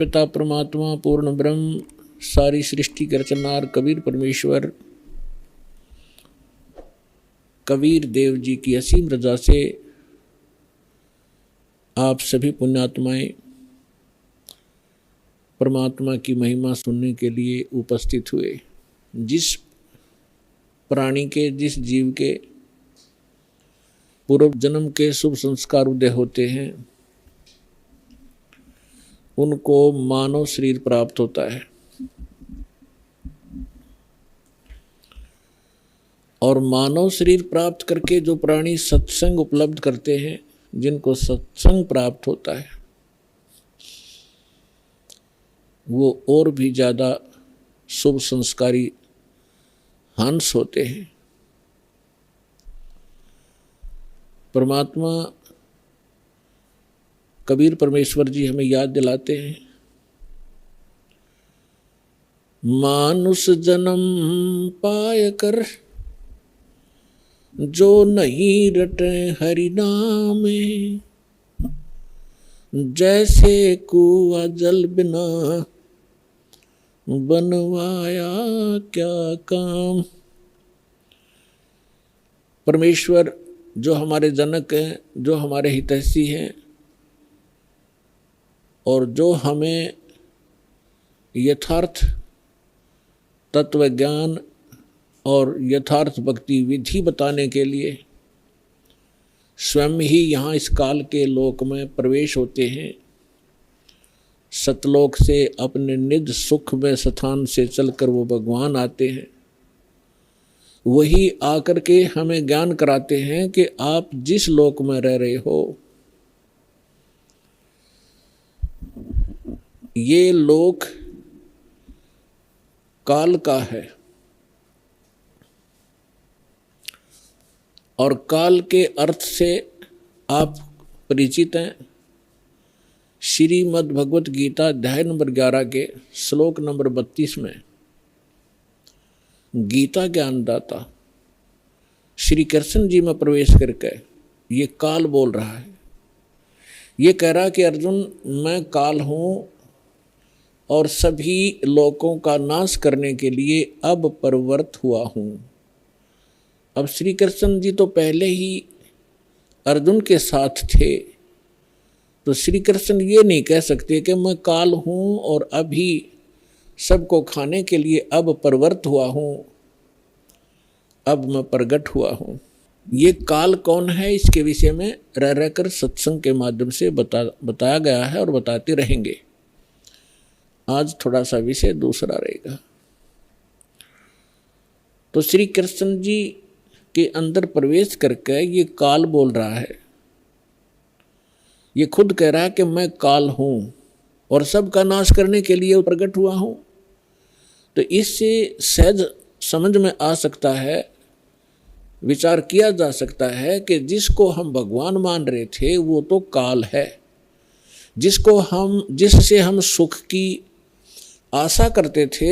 पिता परमात्मा पूर्ण ब्रह्म सारी सृष्टि के रचनार कबीर परमेश्वर कबीर देव जी की असीम रजा से आप सभी पुण्यात्माएं परमात्मा की महिमा सुनने के लिए उपस्थित हुए। जिस प्राणी के, जिस जीव के पूर्व जन्म के शुभ संस्कार उदय होते हैं उनको मानव शरीर प्राप्त होता है, और मानव शरीर प्राप्त करके जो प्राणी सत्संग उपलब्ध करते हैं, जिनको सत्संग प्राप्त होता है, वो और भी ज़्यादा शुभ संस्कारी हंस होते हैं। परमात्मा कबीर परमेश्वर जी हमें याद दिलाते हैं, मानुष जन्म पाय कर जो नहीं रटे हरि नामे, जैसे कुआं जल बिना बनवाया क्या काम। परमेश्वर जो हमारे जनक हैं, जो हमारे हितैषी हैं और जो हमें यथार्थ तत्व ज्ञान और यथार्थ भक्ति विधि बताने के लिए स्वयं ही यहाँ इस काल के लोक में प्रवेश होते हैं। सतलोक से अपने निज सुख में स्थान से चलकर वो भगवान आते हैं। वही आकर के हमें ज्ञान कराते हैं कि आप जिस लोक में रह रहे हो ये लोक काल का है, और काल के अर्थ से आप परिचित हैं। श्रीमद् भगवत गीता अध्याय नंबर 11 के श्लोक नंबर 32 में गीता ज्ञानदाता श्री कृष्ण जी में प्रवेश करके ये काल बोल रहा है। ये कह रहा कि अर्जुन, मैं काल हूँ और सभी लोकों का नाश करने के लिए अब प्रवृत्त हुआ हूँ। अब श्री कृष्ण जी तो पहले ही अर्जुन के साथ थे, तो श्री कृष्ण ये नहीं कह सकते कि मैं काल हूँ और अभी सबको खाने के लिए अब प्रवृत्त हुआ हूँ, अब मैं प्रकट हुआ हूँ। ये काल कौन है, इसके विषय में रह रहकर सत्संग के माध्यम से बताया गया है और बताते रहेंगे। आज थोड़ा सा विषय दूसरा रहेगा। तो श्री कृष्ण जी के अंदर प्रवेश करके ये काल बोल रहा है। ये खुद कह रहा है कि मैं काल हूँ और सबका नाश करने के लिए प्रकट हुआ हूँ। तो इससे सहज समझ में आ सकता है, विचार किया जा सकता है कि जिसको हम भगवान मान रहे थे वो तो काल है। जिससे हम सुख की आशा करते थे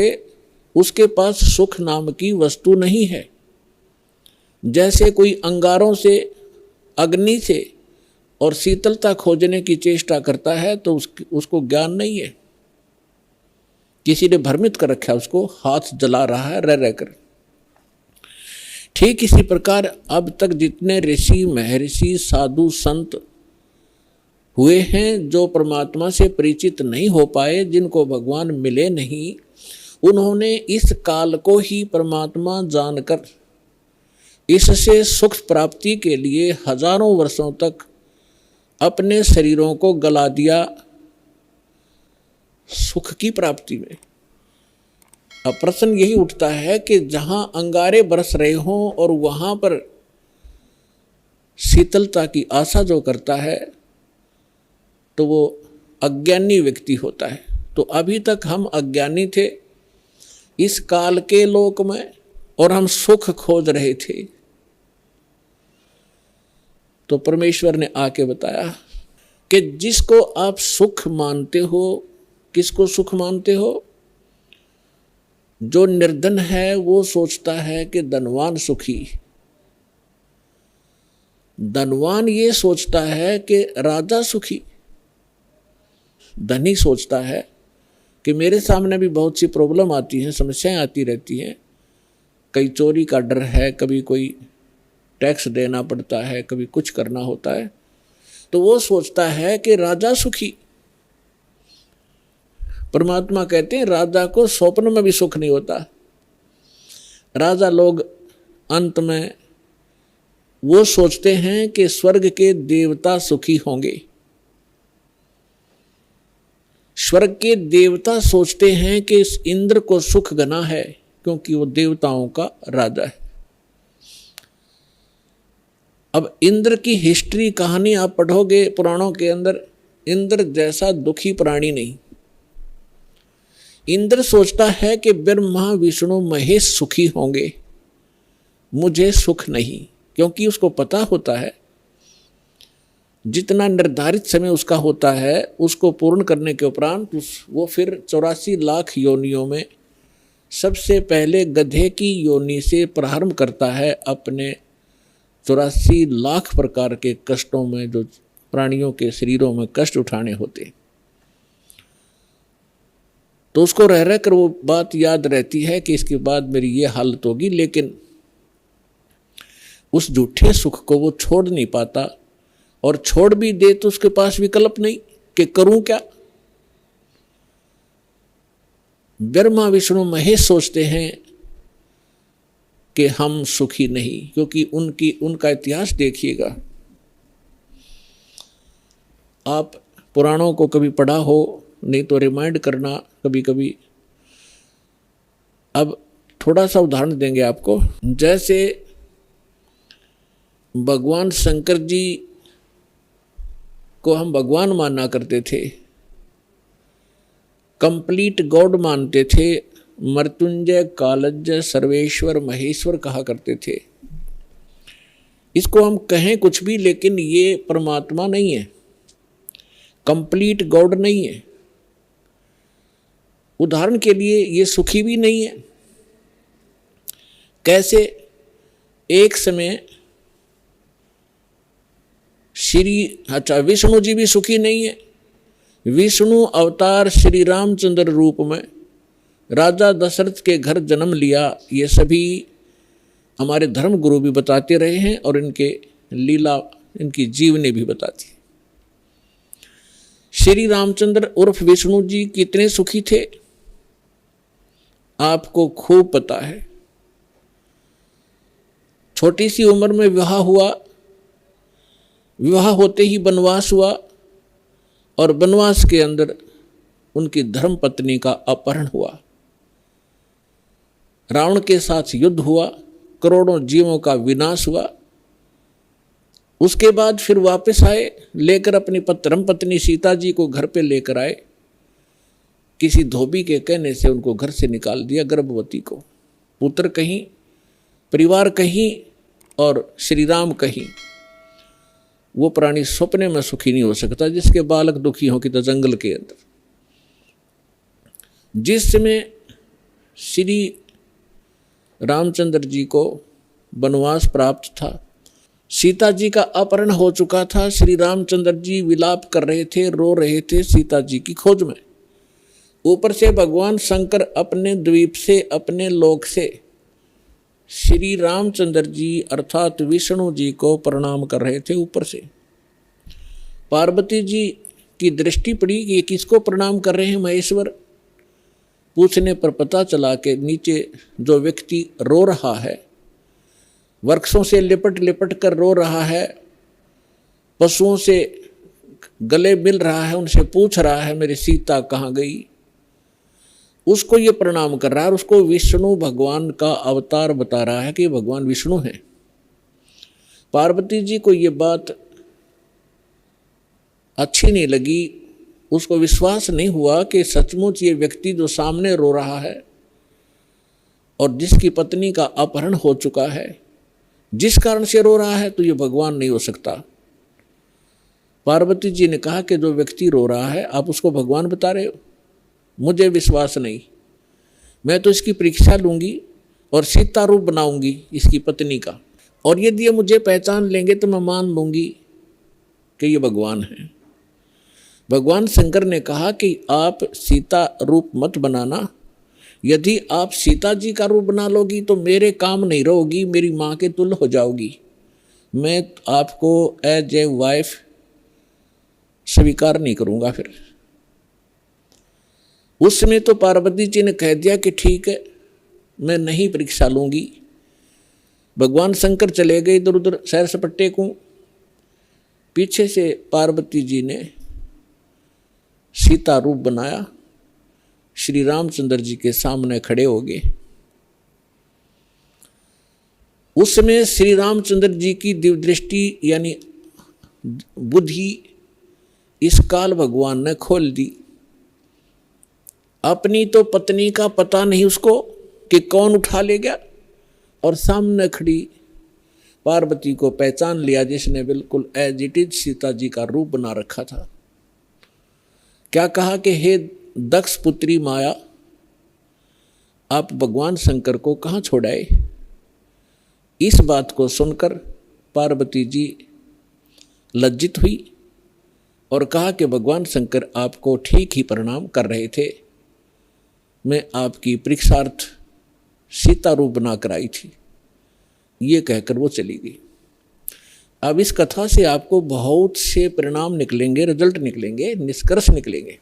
उसके पास सुख नाम की वस्तु नहीं है। जैसे कोई अंगारों से, अग्नि से और शीतलता खोजने की चेष्टा करता है तो उसको ज्ञान नहीं है। किसी ने भ्रमित कर रखा है, उसको हाथ जला रहा है रह रहकर। ठीक इसी प्रकार अब तक जितने ऋषि, महर्षि, साधु, संत हुए हैं जो परमात्मा से परिचित नहीं हो पाए, जिनको भगवान मिले नहीं, उन्होंने इस काल को ही परमात्मा जानकर इससे सुख प्राप्ति के लिए हजारों वर्षों तक अपने शरीरों को गला दिया सुख की प्राप्ति में। अब प्रश्न यही उठता है कि जहां अंगारे बरस रहे हों और वहां पर शीतलता की आशा जो करता है तो वो अज्ञानी व्यक्ति होता है। तो अभी तक हम अज्ञानी थे इस काल के लोक में और हम सुख खोज रहे थे। तो परमेश्वर ने आके बताया कि जिसको आप सुख मानते हो, किसको सुख मानते हो? जो निर्धन है वो सोचता है कि धनवान सुखी, धनवान ये सोचता है कि राजा सुखी, धनी सोचता है कि मेरे सामने भी बहुत सी प्रॉब्लम आती हैं, समस्याएं आती रहती हैं। कई चोरी का डर है, कभी कोई टैक्स देना पड़ता है, कभी कुछ करना होता है, तो वो सोचता है कि राजा सुखी। परमात्मा कहते हैं राजा को स्वप्न में भी सुख नहीं होता। राजा लोग अंत में वो सोचते हैं कि स्वर्ग के देवता सुखी होंगे। स्वर्ग के देवता सोचते हैं कि इस इंद्र को सुख घना है, क्योंकि वो देवताओं का राजा है। अब इंद्र की हिस्ट्री कहानी आप पढ़ोगे पुराणों के अंदर, इंद्र जैसा दुखी प्राणी नहीं। इंद्र सोचता है कि ब्रह्मा विष्णु महेश सुखी होंगे, मुझे सुख नहीं, क्योंकि उसको पता होता है जितना निर्धारित समय उसका होता है उसको पूर्ण करने के उपरांत वो फिर 84 लाख योनियों में सबसे पहले गधे की योनि से प्रारंभ करता है अपने 84 लाख प्रकार के कष्टों में, जो प्राणियों के शरीरों में कष्ट उठाने होते। तो उसको रह रह कर वो बात याद रहती है कि इसके बाद मेरी ये हालत होगी, लेकिन उस झूठे सुख को वो छोड़ नहीं पाता, और छोड़ भी दे तो उसके पास विकल्प नहीं कि करूं क्या। ब्रह्मा विष्णु महेश सोचते हैं कि हम सुखी नहीं, क्योंकि उनका इतिहास देखिएगा। आप पुराणों को कभी पढ़ा हो, नहीं तो रिमाइंड करना कभी कभी। अब थोड़ा सा उदाहरण देंगे आपको। जैसे भगवान शंकर जी को हम भगवान माना करते थे, कंप्लीट गॉड मानते थे, मृत्युंजय कालज्ञ सर्वेश्वर महेश्वर कहा करते थे। इसको हम कहें कुछ भी, लेकिन ये परमात्मा नहीं है, कंप्लीट गॉड नहीं है। उदाहरण के लिए ये सुखी भी नहीं है। कैसे? एक समय विष्णु जी भी सुखी नहीं है। विष्णु अवतार श्री रामचंद्र रूप में राजा दशरथ के घर जन्म लिया, ये सभी हमारे धर्म गुरु भी बताते रहे हैं और इनके लीला, इनकी जीवनी भी बताती है। श्री रामचंद्र उर्फ विष्णु जी कितने सुखी थे आपको खूब पता है। छोटी सी उम्र में विवाह हुआ, विवाह होते ही वनवास हुआ, और वनवास के अंदर उनकी धर्म पत्नी का अपहरण हुआ। रावण के साथ युद्ध हुआ, करोड़ों जीवों का विनाश हुआ। उसके बाद फिर वापस आए, लेकर अपनी धर्म पत्नी सीता जी को घर पे लेकर आए। किसी धोबी के कहने से उनको घर से निकाल दिया, गर्भवती को। पुत्र कहीं, परिवार कहीं और श्री राम कहीं। वो प्राणी सपने में सुखी नहीं हो सकता जिसके बालक दुखी हो कि तो जंगल के अंदर। जिस समय श्री रामचंद्र जी को वनवास प्राप्त था, सीता जी का अपहरण हो चुका था, श्री रामचंद्र जी विलाप कर रहे थे, रो रहे थे सीता जी की खोज में। ऊपर से भगवान शंकर अपने द्वीप से, अपने लोक से श्री रामचंद्र जी अर्थात विष्णु जी को प्रणाम कर रहे थे। ऊपर से पार्वती जी की दृष्टि पड़ी कि ये किसको प्रणाम कर रहे हैं महेश्वर। पूछने पर पता चला कि नीचे जो व्यक्ति रो रहा है, वृक्षों से लिपट लिपट कर रो रहा है, पशुओं से गले मिल रहा है, उनसे पूछ रहा है मेरी सीता कहाँ गई, उसको ये प्रणाम कर रहा है। और उसको विष्णु भगवान का अवतार बता रहा है कि भगवान विष्णु हैं। पार्वती जी को ये बात अच्छी नहीं लगी, उसको विश्वास नहीं हुआ कि सचमुच ये व्यक्ति जो सामने रो रहा है और जिसकी पत्नी का अपहरण हो चुका है, जिस कारण से रो रहा है, तो ये भगवान नहीं हो सकता। पार्वती जी ने कहा कि जो व्यक्ति रो रहा है आप उसको भगवान बता रहे हो, मुझे विश्वास नहीं। मैं तो इसकी परीक्षा लूंगी और सीता रूप बनाऊंगी इसकी पत्नी का, और यदि ये मुझे पहचान लेंगे तो मैं मान लूंगी कि ये भगवान है। भगवान शंकर ने कहा कि आप सीता रूप मत बनाना, यदि आप सीता जी का रूप बना लोगी तो मेरे काम नहीं रहोगी, मेरी माँ के तुल्य हो जाओगी, मैं आपको एज ए वाइफ स्वीकार नहीं करूँगा। फिर उस समय तो पार्वती जी ने कह दिया कि ठीक है, मैं नहीं परीक्षा लूँगी। भगवान शंकर चले गए इधर उधर सैर सपट्टे को। पीछे से पार्वती जी ने सीता रूप बनाया, श्री रामचंद्र जी के सामने खड़े हो गए। उस समय श्री रामचंद्र जी की दिव्य दृष्टि यानी बुद्धि इस काल भगवान ने खोल दी। अपनी तो पत्नी का पता नहीं उसको कि कौन उठा ले गया, और सामने खड़ी पार्वती को पहचान लिया जिसने बिल्कुल as it is Sita ji का रूप बना रखा था। क्या कहा कि हे दक्ष पुत्री माया, आप भगवान शंकर को कहाँ छोड़ाए। इस बात को सुनकर पार्वती जी लज्जित हुई और कहा कि भगवान शंकर आपको ठीक ही प्रणाम कर रहे थे, मैं आपकी परीक्षार्थ सीता रूप बनाकर आई थी। ये कहकर वो चली गई। अब इस कथा से आपको बहुत से परिणाम निकलेंगे, रिजल्ट निकलेंगे, निष्कर्ष निकलेंगे।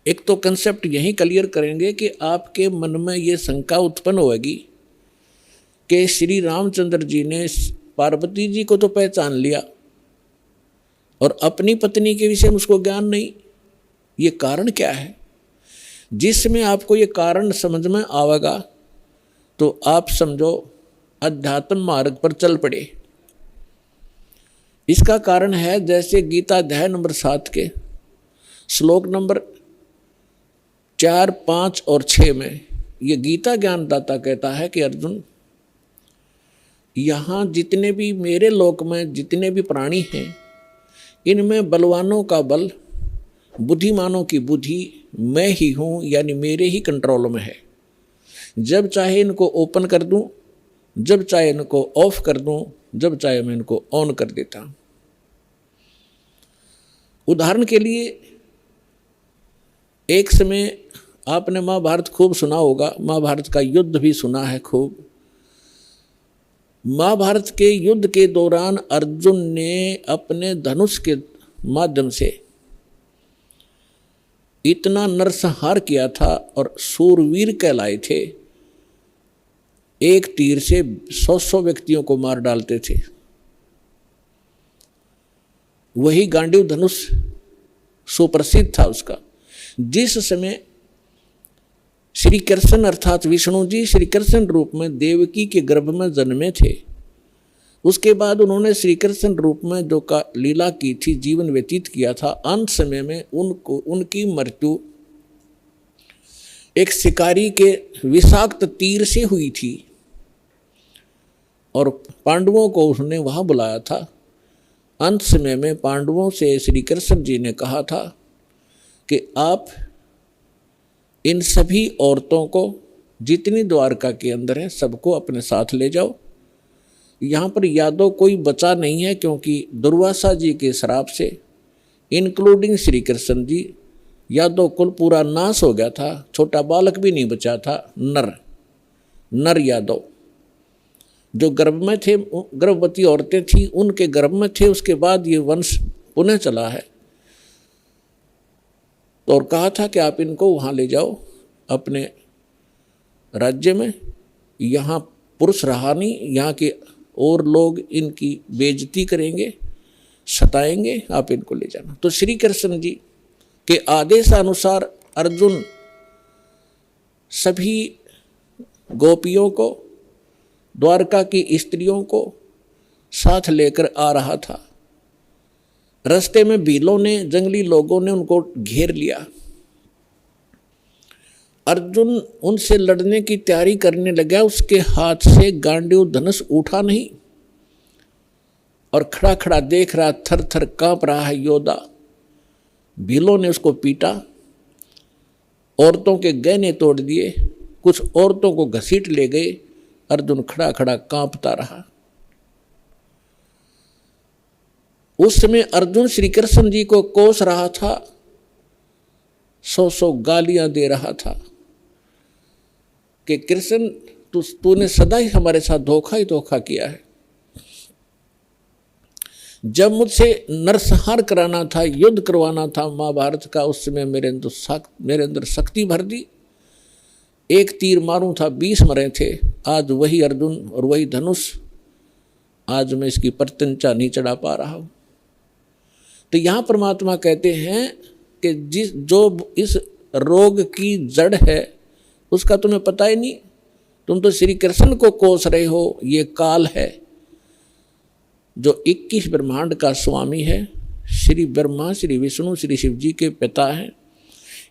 एक तो कंसेप्ट यही क्लियर करेंगे कि आपके मन में ये शंका उत्पन्न होगी कि श्री रामचंद्र जी ने पार्वती जी को तो पहचान लिया और अपनी पत्नी के विषय में उसको ज्ञान नहीं। ये कारण क्या है? जिसमें आपको ये कारण समझ में आवेगा तो आप समझो अध्यात्म मार्ग पर चल पड़े। इसका कारण है जैसे गीता अध्याय नंबर 7 के श्लोक नंबर 4, 5 और 6 में ये गीता ज्ञानदाता कहता है कि अर्जुन, यहाँ जितने भी मेरे लोक में जितने भी प्राणी हैं, इनमें बलवानों का बल, बुद्धिमानों की बुद्धि मैं ही हूँ, यानी मेरे ही कंट्रोल में है। जब चाहे इनको ओपन कर दूं, जब चाहे इनको ऑफ कर दूं, जब चाहे मैं इनको ऑन कर देता हूं। उदाहरण के लिए एक समय आपने महाभारत खूब सुना होगा, महाभारत का युद्ध भी सुना है खूब। महाभारत के युद्ध के दौरान अर्जुन ने अपने धनुष के माध्यम से इतना नरसंहार किया था और सूरवीर कहलाए थे। एक तीर से 100 व्यक्तियों को मार डालते थे। वही गांडीव धनुष सुप्रसिद्ध था उसका। जिस समय श्री कृष्ण अर्थात विष्णु जी श्री कृष्ण रूप में देवकी के गर्भ में जन्मे थे, उसके बाद उन्होंने श्री कृष्ण रूप में जो का लीला की थी, जीवन व्यतीत किया था, अंत समय में उनकी मृत्यु एक शिकारी के विषाक्त तीर से हुई थी और पांडवों को उसने वहां बुलाया था। अंत समय में पांडवों से श्री कृष्ण जी ने कहा था कि आप इन सभी औरतों को जितनी द्वारका के अंदर हैं सबको अपने साथ ले जाओ। यहाँ पर यादव कोई बचा नहीं है, क्योंकि दुर्वासा जी के श्राप से इंक्लूडिंग श्री कृष्ण जी यादव कुल पूरा नाश हो गया था। छोटा बालक भी नहीं बचा था। नर यादव जो गर्भ में थे, गर्भवती औरतें थी उनके गर्भ में थे। उसके बाद ये वंश पुनः चला है। तो और कहा था कि आप इनको वहाँ ले जाओ अपने राज्य में, यहाँ पुरुष रहा नहीं, यहाँ के और लोग इनकी बेइज्जती करेंगे, सताएंगे, आप इनको ले जाना। तो श्री कृष्ण जी के आदेशानुसार अर्जुन सभी गोपियों को, द्वारका की स्त्रियों को साथ लेकर आ रहा था। रास्ते में भीलों ने, जंगली लोगों ने उनको घेर लिया। अर्जुन उनसे लड़ने की तैयारी करने लगा। उसके हाथ से गांडीव धनुष उठा नहीं और खड़ा खड़ा देख रहा, थर थर कांप रहा है योद्धा। भीलों ने उसको पीटा, औरतों के गहने तोड़ दिए, कुछ औरतों को घसीट ले गए। अर्जुन खड़ा खड़ा कांपता रहा। उस समय अर्जुन श्री कृष्ण जी को कोस रहा था 100 गालियां दे रहा था कि कृष्ण तूने सदा ही हमारे साथ धोखा ही धोखा किया है। जब मुझसे नरसंहार कराना था, युद्ध करवाना था महाभारत का, उस समय मेरे अंदर शक्ति भर दी। एक तीर मारूं था 20 मरे थे। आज वही अर्जुन और वही धनुष, आज मैं इसकी प्रत्यंचा नहीं चढ़ा पा रहा हूं। तो यहां परमात्मा कहते हैं कि जो इस रोग की जड़ है उसका तुम्हें पता ही नहीं। तुम तो श्री कृष्ण को कोस रहे हो। ये काल है जो 21 ब्रह्मांड का स्वामी है। श्री ब्रह्मा, श्री विष्णु, श्री शिव जी के पिता हैं।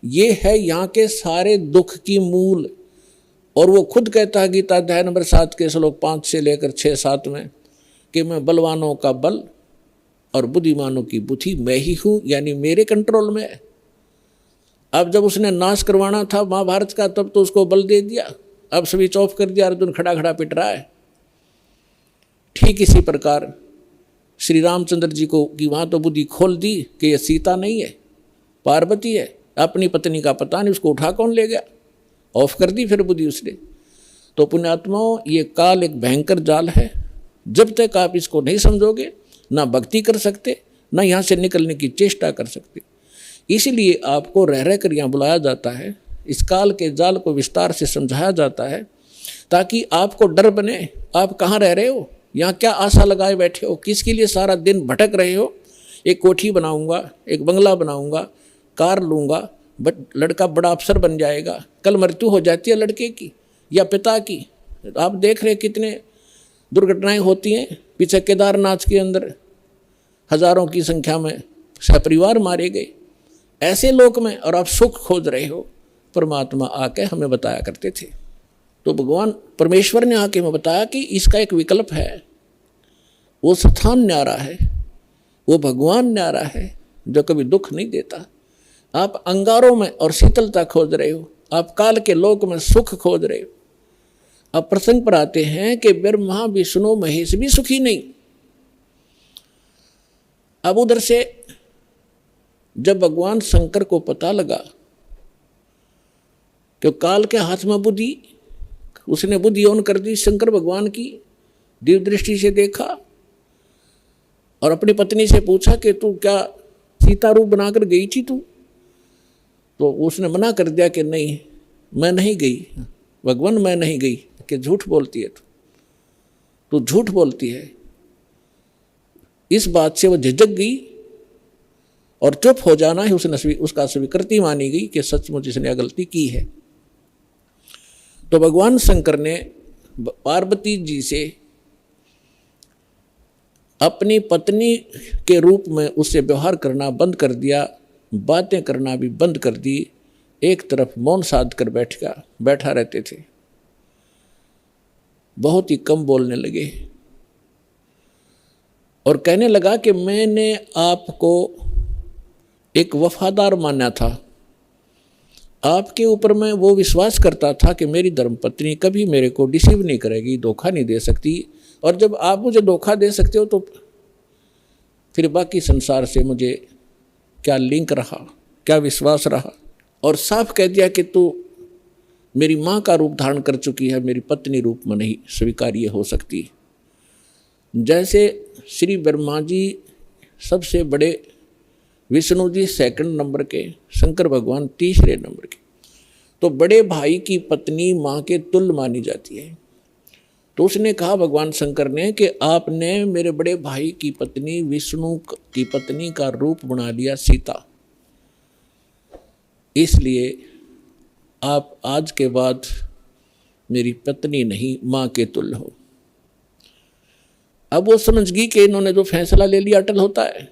ये है यहाँ के सारे दुख की मूल। और वो खुद कहता है गीता अध्याय नंबर 7 के श्लोक 5 से लेकर 6-7 में कि मैं बलवानों का बल और बुद्धिमानों की बुद्धि मैं ही हूँ, यानी मेरे कंट्रोल में है। अब जब उसने नाश करवाना था महाभारत का, तब तो उसको बल दे दिया, अब स्विच ऑफ कर दिया, अर्जुन खड़ा खड़ा पिट रहा है। ठीक इसी प्रकार श्री रामचंद्र जी को कि वहाँ तो बुद्धि खोल दी कि ये सीता नहीं है, पार्वती है। अपनी पत्नी का पता नहीं, उसको उठा कौन ले गया, ऑफ कर दी फिर बुद्धि उसने। तो पुण्यात्माओं, ये काल एक भयंकर जाल है। जब तक आप इसको नहीं समझोगे, ना भक्ति कर सकते, ना यहाँ से निकलने की चेष्टा कर सकते। इसीलिए आपको रह रह कर यहाँ बुलाया जाता है, इस काल के जाल को विस्तार से समझाया जाता है, ताकि आपको डर बने। आप कहाँ रह रहे हो, यहाँ क्या आशा लगाए बैठे हो, किसके लिए सारा दिन भटक रहे हो। एक कोठी बनाऊंगा, एक बंगला बनाऊंगा, कार लूँगा, लड़का बड़ा अफसर बन जाएगा। कल मृत्यु हो जाती है लड़के की या पिता की। आप देख रहे कितने दुर्घटनाएं होती हैं। पीछे केदारनाथ के अंदर हजारों की संख्या में सपरिवार मारे गए ऐसे लोक में, और आप सुख खोज रहे हो। परमात्मा आके हमें बताया करते थे। तो भगवान परमेश्वर ने आके हमें बताया कि इसका एक विकल्प है। वो स्थान न्यारा है, वो भगवान न्यारा है जो कभी दुख नहीं देता। आप अंगारों में और शीतलता खोज रहे हो, आप काल के लोक में सुख खोज रहे हो। अब प्रसंग पर आते हैं कि ब्रह्मा विष्णु महेश भी सुखी नहीं। अब उधर से जब भगवान शंकर को पता लगा कि काल के हाथ में बुद्धि, उसने बुद्धि ऑन कर दी शंकर भगवान की, दिव्य दृष्टि से देखा और अपनी पत्नी से पूछा कि तू क्या सीता रूप बनाकर गई थी तू? तो उसने मना कर दिया कि नहीं, मैं नहीं गई भगवान, मैं नहीं गई। कि झूठ बोलती है तू झूठ बोलती है। इस बात से वो झिझक गई और चुप हो जाना ही उसने उसका स्वीकृति मानी गई कि सचमुच इसने गलती की है। तो भगवान शंकर ने पार्वती जी से अपनी पत्नी के रूप में उससे व्यवहार करना बंद कर दिया, बातें करना भी बंद कर दी। एक तरफ मौन साध कर बैठा रहते थे, बहुत ही कम बोलने लगे और कहने लगा कि मैंने आपको एक वफादार माना था, आपके ऊपर मैं वो विश्वास करता था कि मेरी धर्मपत्नी कभी मेरे को डिसीव नहीं करेगी, धोखा नहीं दे सकती। और जब आप मुझे धोखा दे सकते हो तो फिर बाकी संसार से मुझे क्या लिंक रहा, क्या विश्वास रहा। और साफ कह दिया कि तू मेरी माँ का रूप धारण कर चुकी है, मेरी पत्नी रूप में नहीं स्वीकार्य हो सकती। जैसे श्री ब्रह्मा जी सबसे बड़े, विष्णु जी सेकंड नंबर के, शंकर भगवान तीसरे नंबर के, तो बड़े भाई की पत्नी माँ के तुल्य मानी जाती है। तो उसने कहा भगवान शंकर ने कि आपने मेरे बड़े भाई की पत्नी विष्णु की पत्नी का रूप बना लिया सीता, इसलिए आप आज के बाद मेरी पत्नी नहीं माँ के तुल्य हो। अब वो समझ गई कि इन्होंने जो फैसला ले लिया अटल होता है।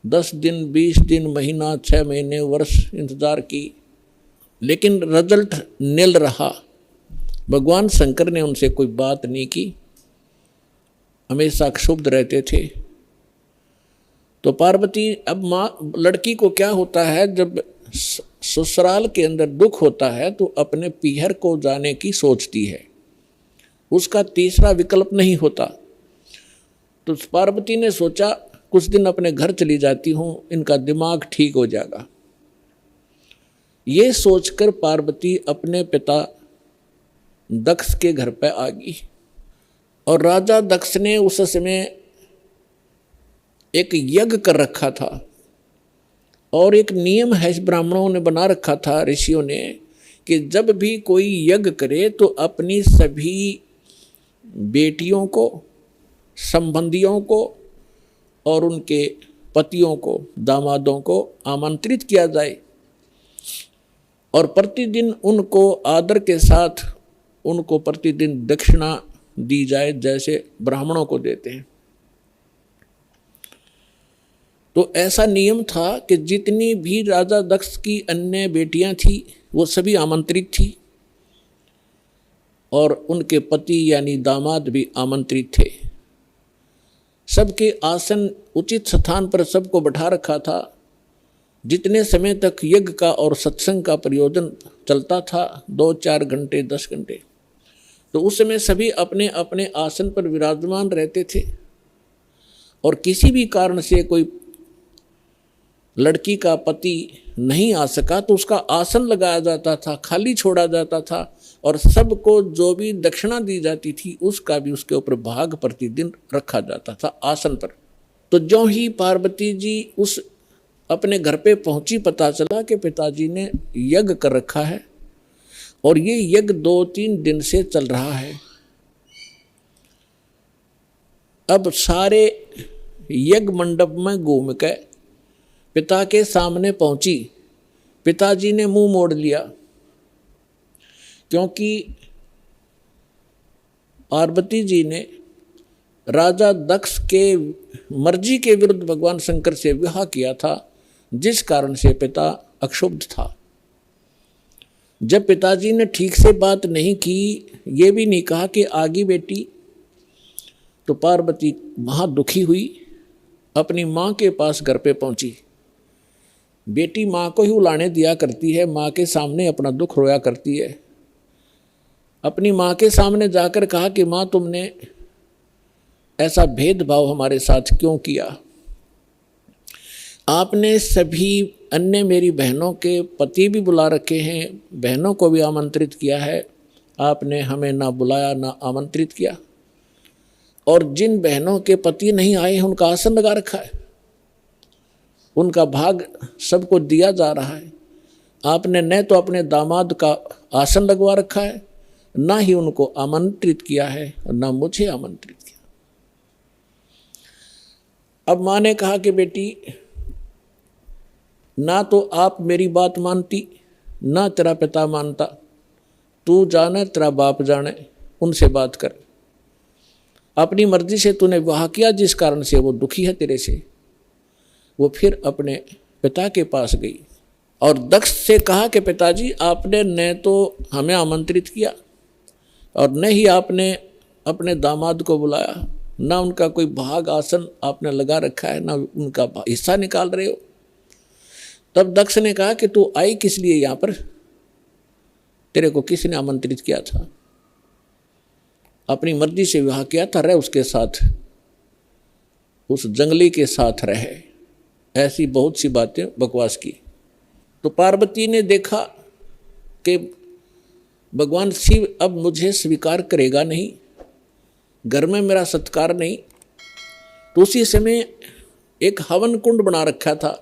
10 दिन, 20 दिन, महीना, 6 महीने, वर्ष इंतजार की, लेकिन रिजल्ट निल रहा। भगवान शंकर ने उनसे कोई बात नहीं की, हमेशा क्षुब्ध रहते थे। तो पार्वती, अब माँ, लड़की को क्या होता है, जब ससुराल के अंदर दुख होता है तो अपने पीहर को जाने की सोचती है, उसका तीसरा विकल्प नहीं होता। तो पार्वती ने सोचा कुछ दिन अपने घर चली जाती हूँ, इनका दिमाग ठीक हो जाएगा। ये सोचकर पार्वती अपने पिता दक्ष के घर पर आ गई। और राजा दक्ष ने उस समय एक यज्ञ कर रखा था, और एक नियम है ब्राह्मणों ने बना रखा था, ऋषियों ने, कि जब भी कोई यज्ञ करे तो अपनी सभी बेटियों को, संबंधियों को और उनके पतियों को, दामादों को आमंत्रित किया जाए और प्रतिदिन उनको आदर के साथ उनको प्रतिदिन दक्षिणा दी जाए, जैसे ब्राह्मणों को देते हैं। तो ऐसा नियम था कि जितनी भी राजा दक्ष की अन्य बेटियां थी वो सभी आमंत्रित थी, और उनके पति यानी दामाद भी आमंत्रित थे। सबके आसन उचित स्थान पर सबको बैठा रखा था। जितने समय तक यज्ञ का और सत्संग का प्रयोजन चलता था, 2-4 घंटे 10 घंटे, तो उस समय सभी अपने अपने आसन पर विराजमान रहते थे। और किसी भी कारण से कोई लड़की का पति नहीं आ सका तो उसका आसन लगाया जाता था, खाली छोड़ा जाता था, और सबको जो भी दक्षिणा दी जाती थी उसका भी उसके ऊपर भाग प्रतिदिन रखा जाता था आसन पर। तो जो ही पार्वती जी उस अपने घर पे पहुंची, पता चला कि पिताजी ने यज्ञ कर रखा है और ये यज्ञ 2-3 दिन से चल रहा है। अब सारे यज्ञ मंडप में घूम के पिता के सामने पहुंची। पिताजी ने मुंह मोड़ लिया, क्योंकि पार्वती जी ने राजा दक्ष के मर्जी के विरुद्ध भगवान शंकर से विवाह किया था, जिस कारण से पिता अक्षुब्ध था। जब पिताजी ने ठीक से बात नहीं की, ये भी नहीं कहा कि आगी बेटी, तो पार्वती वहाँ दुखी हुई, अपनी माँ के पास घर पे पहुँची। बेटी माँ को ही उलाने दिया करती है, माँ के सामने अपना दुख रोया करती है। अपनी माँ के सामने जाकर कहा कि माँ, तुमने ऐसा भेदभाव हमारे साथ क्यों किया? आपने सभी अन्य मेरी बहनों के पति भी बुला रखे हैं, बहनों को भी आमंत्रित किया है, आपने हमें ना बुलाया ना आमंत्रित किया। और जिन बहनों के पति नहीं आए हैं उनका आसन लगा रखा है, उनका भाग सबको दिया जा रहा है। आपने न तो अपने दामाद का आसन लगवा रखा है, ना ही उनको आमंत्रित किया है और ना मुझे आमंत्रित किया। अब माँ ने कहा कि बेटी, ना तो आप मेरी बात मानती, ना तेरा पिता मानता, तू जाने तेरा बाप जाने, उनसे बात कर। अपनी मर्जी से तूने विवाह किया, जिस कारण से वो दुखी है तेरे से। वो फिर अपने पिता के पास गई और दक्ष से कहा कि पिताजी, आपने न तो हमें आमंत्रित किया और न ही आपने अपने दामाद को बुलाया, ना उनका कोई भाग आसन आपने लगा रखा है, ना उनका हिस्सा निकाल रहे हो। तब दक्ष ने कहा कि तू आई किस लिए यहाँ पर? तेरे को किसने आमंत्रित किया था? अपनी मर्जी से विवाह किया था, रह उसके साथ, उस जंगली के साथ रहे। ऐसी बहुत सी बातें बकवास की। तो पार्वती ने देखा कि भगवान शिव अब मुझे स्वीकार करेगा नहीं, घर में मेरा सत्कार नहीं। तो उसी समय एक हवन कुंड बना रखा था,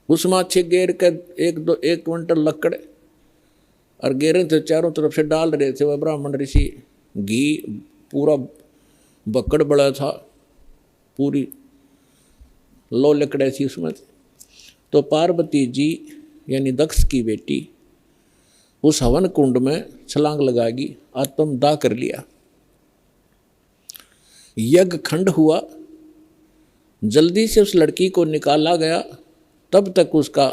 उसमें अच्छे गेर के 1 क्विंटल लकड़ और गेरे थे, चारों तरफ से डाल रहे थे वह ब्राह्मण ऋषि। घी पूरा बकड़ बड़ा था, पूरी लो लकड़े थी उसमें। तो पार्वती जी यानी दक्ष की बेटी उस हवन कुंड में छलांग लगागी, आत्मदाह कर लिया। यज्ञ खंड हुआ, जल्दी से उस लड़की को निकाला गया। तब तक उसका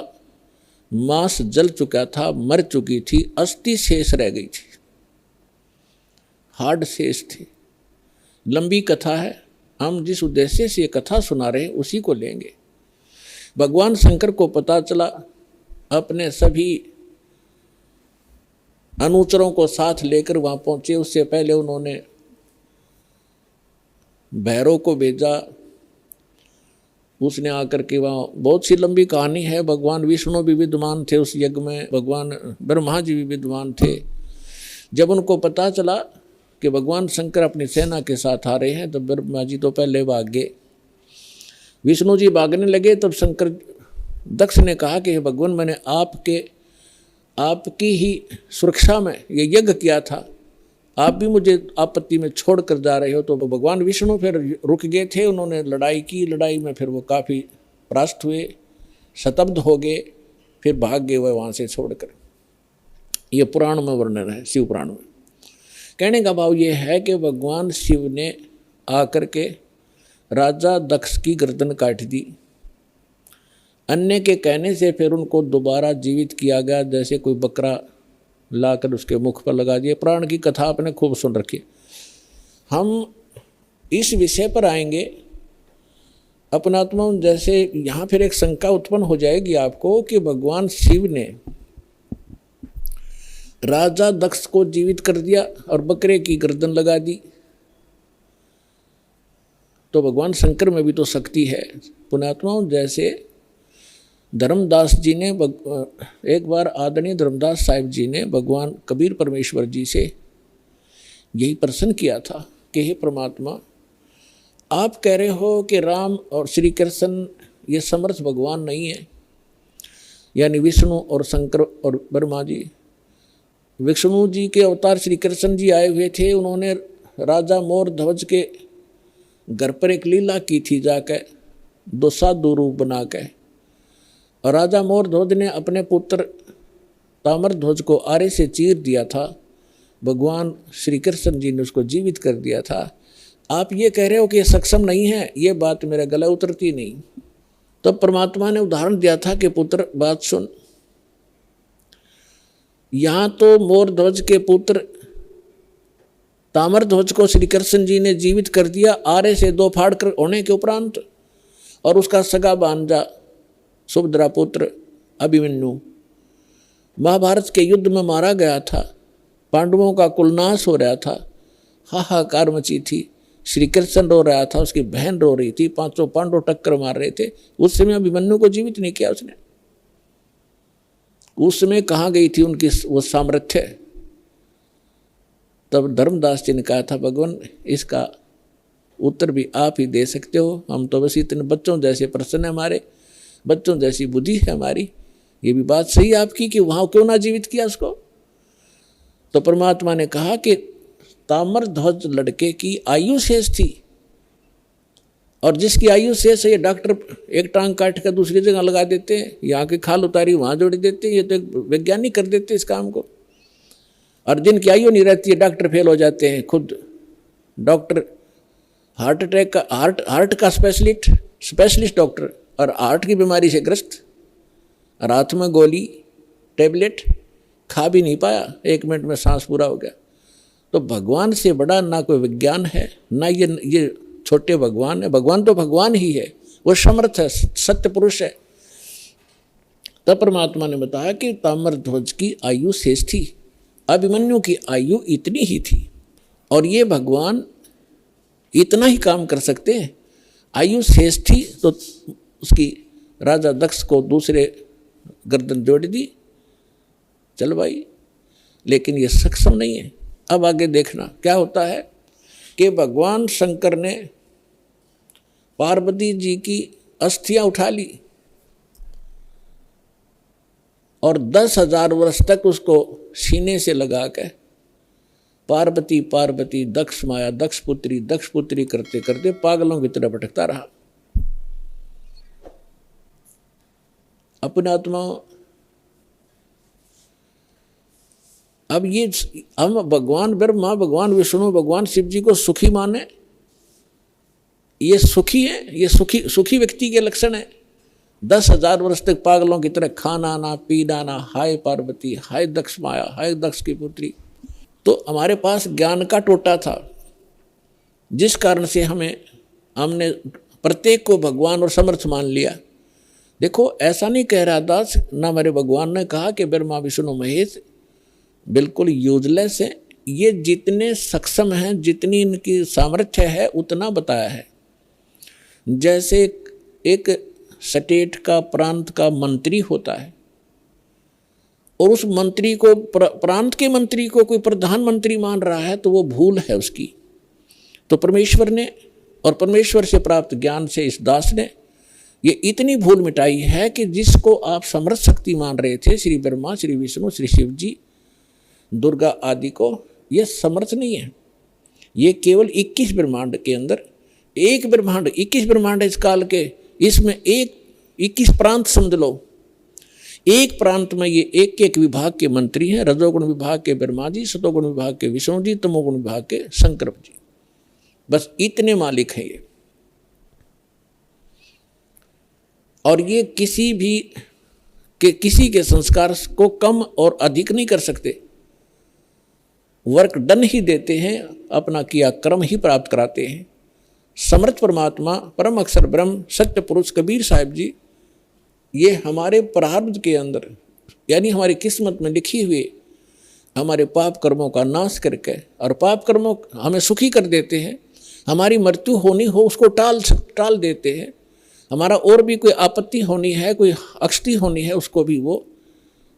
मांस जल चुका था, मर चुकी थी, अस्थि शेष रह गई थी, हार्ड शेष थी। लंबी कथा है, हम जिस उद्देश्य से ये कथा सुना रहे हैं उसी को लेंगे। भगवान शंकर को पता चला, अपने सभी अनुचरों को साथ लेकर वहाँ पहुँचे। उससे पहले उन्होंने भैरव को भेजा, उसने आकर के वहाँ, बहुत सी लंबी कहानी है, भगवान विष्णु भी विद्वान थे उस यज्ञ में, भगवान ब्रह्मा जी भी विद्वान थे। जब उनको पता चला कि भगवान शंकर अपनी सेना के साथ आ रहे हैं, तब ब्रह्मा जी तो पहले भाग गए, विष्णु जी भागने लगे। तब शंकर दक्ष ने कहा कि भगवान, मैंने आपकी ही सुरक्षा में ये यज्ञ किया था, आप भी मुझे आपत्ति में छोड़ कर जा रहे हो। तो भगवान विष्णु फिर रुक गए थे, उन्होंने लड़ाई की, लड़ाई में फिर वो काफ़ी परास्त हुए, शतब्द हो गए, फिर भाग गए वह वहाँ से छोड़कर। ये पुराण में वर्णन है, शिव पुराण में। कहने का भाव ये है कि भगवान शिव ने आकर के राजा दक्ष की गर्दन काट दी। अन्य के कहने से फिर उनको दोबारा जीवित किया गया, जैसे कोई बकरा लाकर उसके मुख पर लगा दिया। प्राण की कथा आपने खूब सुन रखी। हम इस विषय पर आएंगे अपनात्मा, जैसे यहाँ फिर एक शंका उत्पन्न हो जाएगी आपको कि भगवान शिव ने राजा दक्ष को जीवित कर दिया और बकरे की गर्दन लगा दी, तो भगवान शंकर में भी तो शक्ति है। पुण्यात्माओं, जैसे धर्मदास जी ने एक बार आदरणीय धर्मदास साहिब जी ने भगवान कबीर परमेश्वर जी से यही प्रश्न किया था कि हे परमात्मा, आप कह रहे हो कि राम और श्री कृष्ण ये समर्थ भगवान नहीं है, यानी विष्णु और शंकर और ब्रह्मा जी। विष्णु जी के अवतार श्री कृष्ण जी आए हुए थे, उन्होंने राजा मोर ध्वज के घर पर एक लीला की थी, जाकर दो साधु रूप बना के, और राजा मोर ध्वज ने अपने पुत्र ताम्र ध्वज को आरे से चीर दिया था, भगवान श्री कृष्ण जी ने उसको जीवित कर दिया था। आप ये कह रहे हो कि ये सक्षम नहीं है, ये बात मेरा गला उतरती नहीं। तब परमात्मा ने उदाहरण दिया था कि पुत्र बात सुन, यहाँ तो मोर ध्वज के पुत्र ताम्र ध्वज को श्री कृष्ण जी ने जीवित कर दिया आरे से दो फाड़ कर होने के उपरांत, और उसका सगा भांजा सुभद्रा पुत्र अभिमन्यु महाभारत के युद्ध में मारा गया था, पांडवों का कुलनाश हो रहा था, हाहाकार मची थी, श्री कृष्ण रो रहा था, उसकी बहन रो रही थी, पांचों पांडव टक्कर मार रहे थे। उस समय अभिमन्यु को जीवित नहीं किया उसने। उस समय कहाँ गई थी उनकी वो सामर्थ्य? तब धर्मदास जी ने कहा था, भगवान इसका उत्तर भी आप ही दे सकते हो, हम तो बस इतने बच्चों जैसे प्रश्न है हमारे, बच्चों जैसी बुद्धि है हमारी, ये भी बात सही है आपकी कि वहाँ क्यों ना जीवित किया उसको। तो परमात्मा ने कहा कि ताम्र ध्वज लड़के की आयु शेष थी, और जिसकी आयु शेष है, ये डॉक्टर एक टांग काट कर दूसरी जगह लगा देते हैं, यहाँ की खाल उतारी वहाँ जोड़ देते हैं, ये तो वैज्ञानिक कर देते हैं इस काम को। और जिनकी आयु नहीं रहती है, डॉक्टर फेल हो जाते हैं, खुद डॉक्टर हार्ट अटैक का हार्ट का स्पेशलिस्ट डॉक्टर, और हार्ट की बीमारी से ग्रस्त, रात में गोली टेबलेट खा भी नहीं पाया, 1 मिनट में सांस पूरा हो गया। तो भगवान से बड़ा ना कोई विज्ञान है, ना ये छोटे भगवान है। भगवान तो भगवान ही है, वो समर्थ है, सत्य पुरुष है। तब परमात्मा ने बताया कि ताम्र ध्वज की आयु शेष थी, अभिमन्यु की आयु इतनी ही थी, और ये भगवान इतना ही काम कर सकते हैं। आयु शेष थी तो उसकी राजा दक्ष को दूसरे गर्दन जोड़ दी, चल भाई, लेकिन ये सक्षम नहीं है। अब आगे देखना क्या होता है कि भगवान शंकर ने पार्वती जी की अस्थियां उठा ली और 10,000 वर्ष तक उसको सीने से लगा के पार्वती पार्वती दक्ष माया दक्ष पुत्री करते करते पागलों की तरह भटकता रहा। अपने आत्मा अब ये हम भगवान ब्रह्मा, भगवान विष्णु, भगवान शिव जी को सुखी माने, ये सुखी है, ये सुखी व्यक्ति के लक्षण है। 10,000 वर्ष तक पागलों की तरह खाना ना पीना ना, हाय पार्वती, हाय दक्ष माया, हाय दक्ष की पुत्री। तो हमारे पास ज्ञान का टोटा था, जिस कारण से हमने प्रत्येक को भगवान और समर्थ मान लिया। देखो, ऐसा नहीं कह रहा दास, ना हमारे भगवान ने कहा कि ब्रह्मा विष्णु महेश बिल्कुल यूजलेस है। ये जितने सक्षम हैं, जितनी इनकी सामर्थ्य है, उतना बताया है। जैसे एक स्टेट का, प्रांत का मंत्री होता है और उस मंत्री को, प्रांत के मंत्री को कोई प्रधानमंत्री मान रहा है तो वो भूल है उसकी। तो परमेश्वर ने और परमेश्वर से प्राप्त ज्ञान से इस दास ने ये इतनी भूल मिटाई है कि जिसको आप समर्थ शक्ति मान रहे थे, श्री ब्रह्मा, श्री विष्णु, श्री शिव जी, दुर्गा आदि को, ये समर्थ नहीं है। ये केवल 21 ब्रह्मांड के अंदर एक ब्रह्मांड, 21 ब्रह्मांड इस काल के, इसमें एक 21 प्रांत समझ लो। एक प्रांत में ये एक एक विभाग के मंत्री हैं। रजोगुण विभाग के ब्रह्मा जी, सतोगुण विभाग के विष्णु जी, तमोगुण विभाग के शंकर जी, बस इतने मालिक हैं ये। और ये किसी के संस्कार को कम और अधिक नहीं कर सकते, वर्क डन ही देते हैं, अपना किया कर्म ही प्राप्त कराते हैं। समर्थ परमात्मा, परम अक्षर ब्रह्म, सत्य पुरुष कबीर साहिब जी, ये हमारे प्रारब्ध के अंदर, यानी हमारी किस्मत में लिखी हुई हमारे पाप कर्मों का नाश करके, और पाप कर्मों हमें सुखी कर देते हैं। हमारी मृत्यु होनी हो उसको टाल देते हैं। हमारा और भी कोई आपत्ति होनी है, कोई अक्षति होनी है, उसको भी वो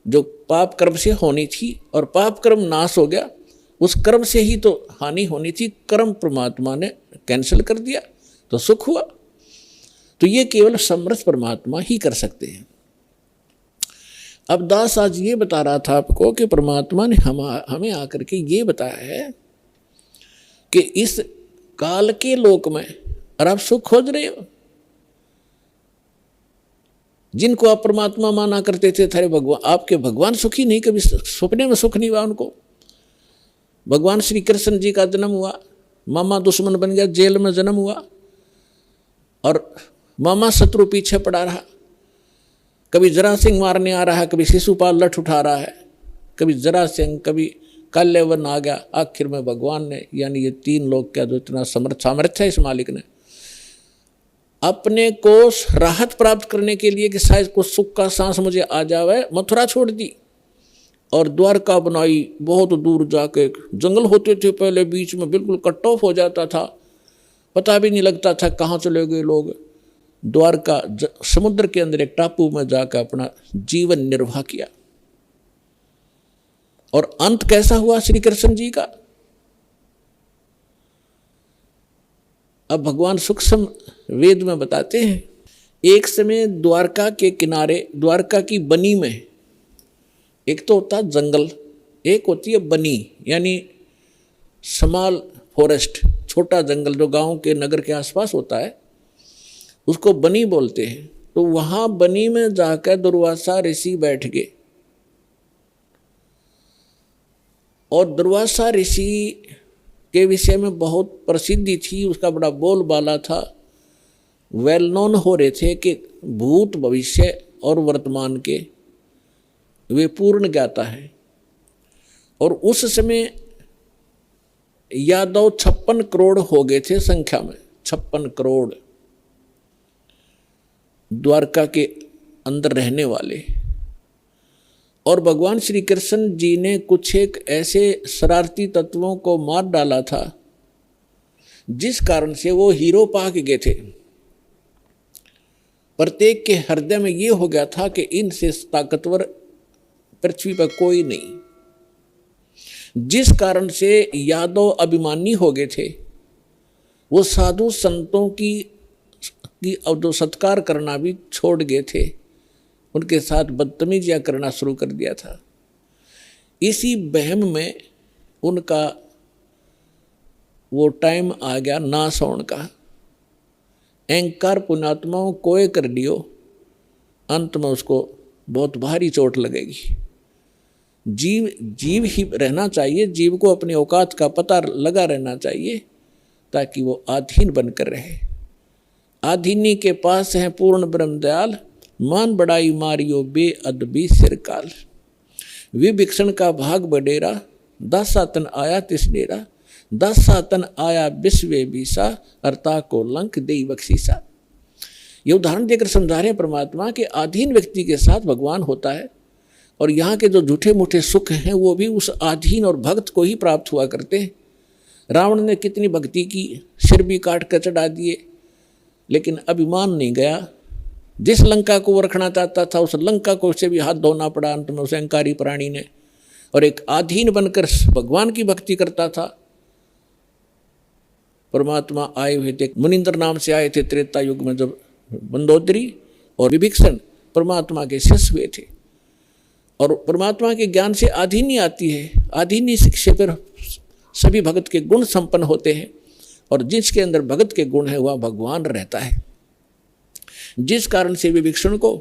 जो पाप कर्म से होनी थी और पाप कर्म नाश हो गया, उस कर्म से ही तो हानि होनी थी, कर्म परमात्मा ने कैंसिल कर दिया तो सुख हुआ। तो ये केवल समर्थ परमात्मा ही कर सकते हैं। अब दास आज ये बता रहा था आपको कि परमात्मा ने हमें आकर के ये बताया है कि इस काल के लोक में और आप सुख खोज रहे हो, जिनको आप परमात्मा माना करते थे, थारे भगवान, आपके भगवान सुखी नहीं, कभी सपने में सुख नहीं हुआ उनको। भगवान श्री कृष्ण जी का जन्म हुआ, मामा दुश्मन बन गया, जेल में जन्म हुआ और मामा शत्रु पीछे पड़ा रहा। कभी जरा सिंह मारने आ रहा है, कभी शिशुपाल लठ उठा रहा है, कभी जरा सिंह, कभी काल्यवन आ गया। आखिर में भगवान ने, यानी ये तीन लोग क्या, जो इतना सामर्थ्य है इस मालिक ने, अपने को राहत प्राप्त करने के लिए कि शायद कुछ सुख का सांस मुझे आ जावे, मथुरा छोड़ दी और द्वारका बनाई। बहुत दूर जाके जंगल होते थे पहले, बीच में बिल्कुल कट ऑफ हो जाता था, पता भी नहीं लगता था कहाँ चले गए लोग। द्वारका समुद्र के अंदर एक टापू में जाकर अपना जीवन निर्वाह किया। और अंत कैसा हुआ श्री कृष्ण जी का? अब भगवान सूक्ष्म वेद में बताते हैं, एक समय द्वारका के किनारे, द्वारका की बनी में, एक तो होता जंगल, एक होती है बनी, यानी स्मॉल फॉरेस्ट, छोटा जंगल जो गांव के, नगर के आसपास होता है, उसको बनी बोलते हैं। तो वहां बनी में जाकर दुर्वासा ऋषि बैठ गए और दुर्वासा ऋषि के विषय में बहुत प्रसिद्धि थी, उसका बड़ा बोलबाला था, वेल नोन हो रहे थे कि भूत, भविष्य और वर्तमान के वे पूर्ण ज्ञाता है। और उस समय यादव 56 करोड़ हो गए थे संख्या में, 56 करोड़ द्वारका के अंदर रहने वाले। और भगवान श्री कृष्ण जी ने कुछ एक ऐसे शरारती तत्वों को मार डाला था जिस कारण से वो हीरो पाक गए थे। प्रत्येक के हृदय में ये हो गया था कि इनसे ताकतवर पृथ्वी पर कोई नहीं, जिस कारण से यादव अभिमानी हो गए थे। वो साधु संतों की जो सत्कार करना भी छोड़ गए थे, उनके साथ बदतमीजियाँ करना शुरू कर दिया था। इसी बहम में उनका वो टाइम आ गया नाश होने का। अहंकार पुण्यात्माओं कोय कर लियो, अंत में उसको बहुत भारी चोट लगेगी। जीव ही रहना चाहिए, जीव को अपनी औकात का पता लगा रहना चाहिए ताकि वो आधीन बनकर रहे। आधीनी के पास है पूर्ण ब्रह्म दयाल, मान बड़ाई मारियो बेअदबी सिरकाल। विभिक्षण का भाग बडेरा, दासा तन आया तिस डेरा, दासा तन आया विश्वे बीसा, अर्ता को लंक दे बख्शीसा। ये उदाहरण देकर समझा रहे हैं परमात्मा के अधीन व्यक्ति के साथ भगवान होता है, और यहाँ के जो झूठे मूठे सुख हैं वो भी उस अधीन और भक्त को ही प्राप्त हुआ करते हैं। रावण ने कितनी भक्ति की, सिर भी काट कर चढ़ा दिए, लेकिन अभिमान नहीं गया। जिस लंका को वो रखना चाहता था उस लंका को उसे भी हाथ धोना पड़ा अंत में उस अहंकारी प्राणी ने। और एक अधीन बनकर भगवान की भक्ति करता था। परमात्मा आए हुए थे, मुनिंद्र नाम से आए थे त्रेता युग में, जब मंदोदरी और विभीषण परमात्मा के शिष्य हुए थे। और परमात्मा के ज्ञान से आधीनी आती है, आधीनी शिक्षा पर सभी भगत के गुण संपन्न होते हैं। और जिसके अंदर भगत के गुण है वह भगवान रहता है। जिस कारण से विभीषण को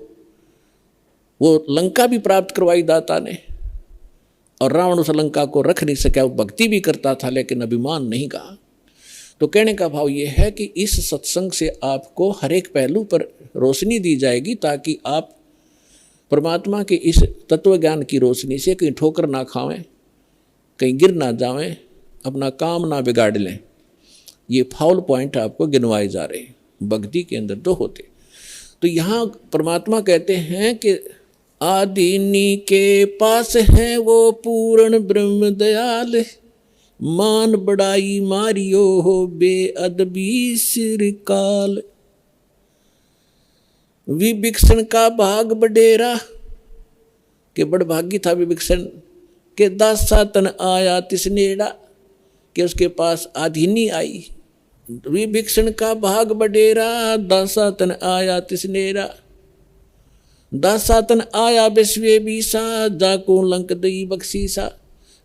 वो लंका भी प्राप्त करवाई दाता ने, और रावण उस लंका को रख नहीं सका। वो भक्ति भी करता था लेकिन अभिमान नहीं कहा। तो कहने का भाव ये है कि इस सत्संग से आपको हर एक पहलू पर रोशनी दी जाएगी, ताकि आप परमात्मा के इस तत्व ज्ञान की रोशनी से कहीं ठोकर ना खावें, कहीं गिर ना जावें, अपना काम ना बिगाड़ लें। ये फाउल पॉइंट आपको गिनवाए जा रहे हैं। भक्ति के अंदर दो होते। तो यहाँ परमात्मा कहते हैं कि आदिनी के पास है वो पूर्ण ब्रह्म दयाल, मान बड़ाई मारियो हो बेअदबी सिर काल। विभीषण का भाग बडेरा, के बड़भागी था विभीषण, के दासा तन आया तिसनेड़ा, कि उसके पास आधीनी आई। विभीषण का भाग बडेरा, दासा तन आया तिसनेड़ा, दासा तन आया विश्वे बीसा, जाको लंक दई बख्शीसा।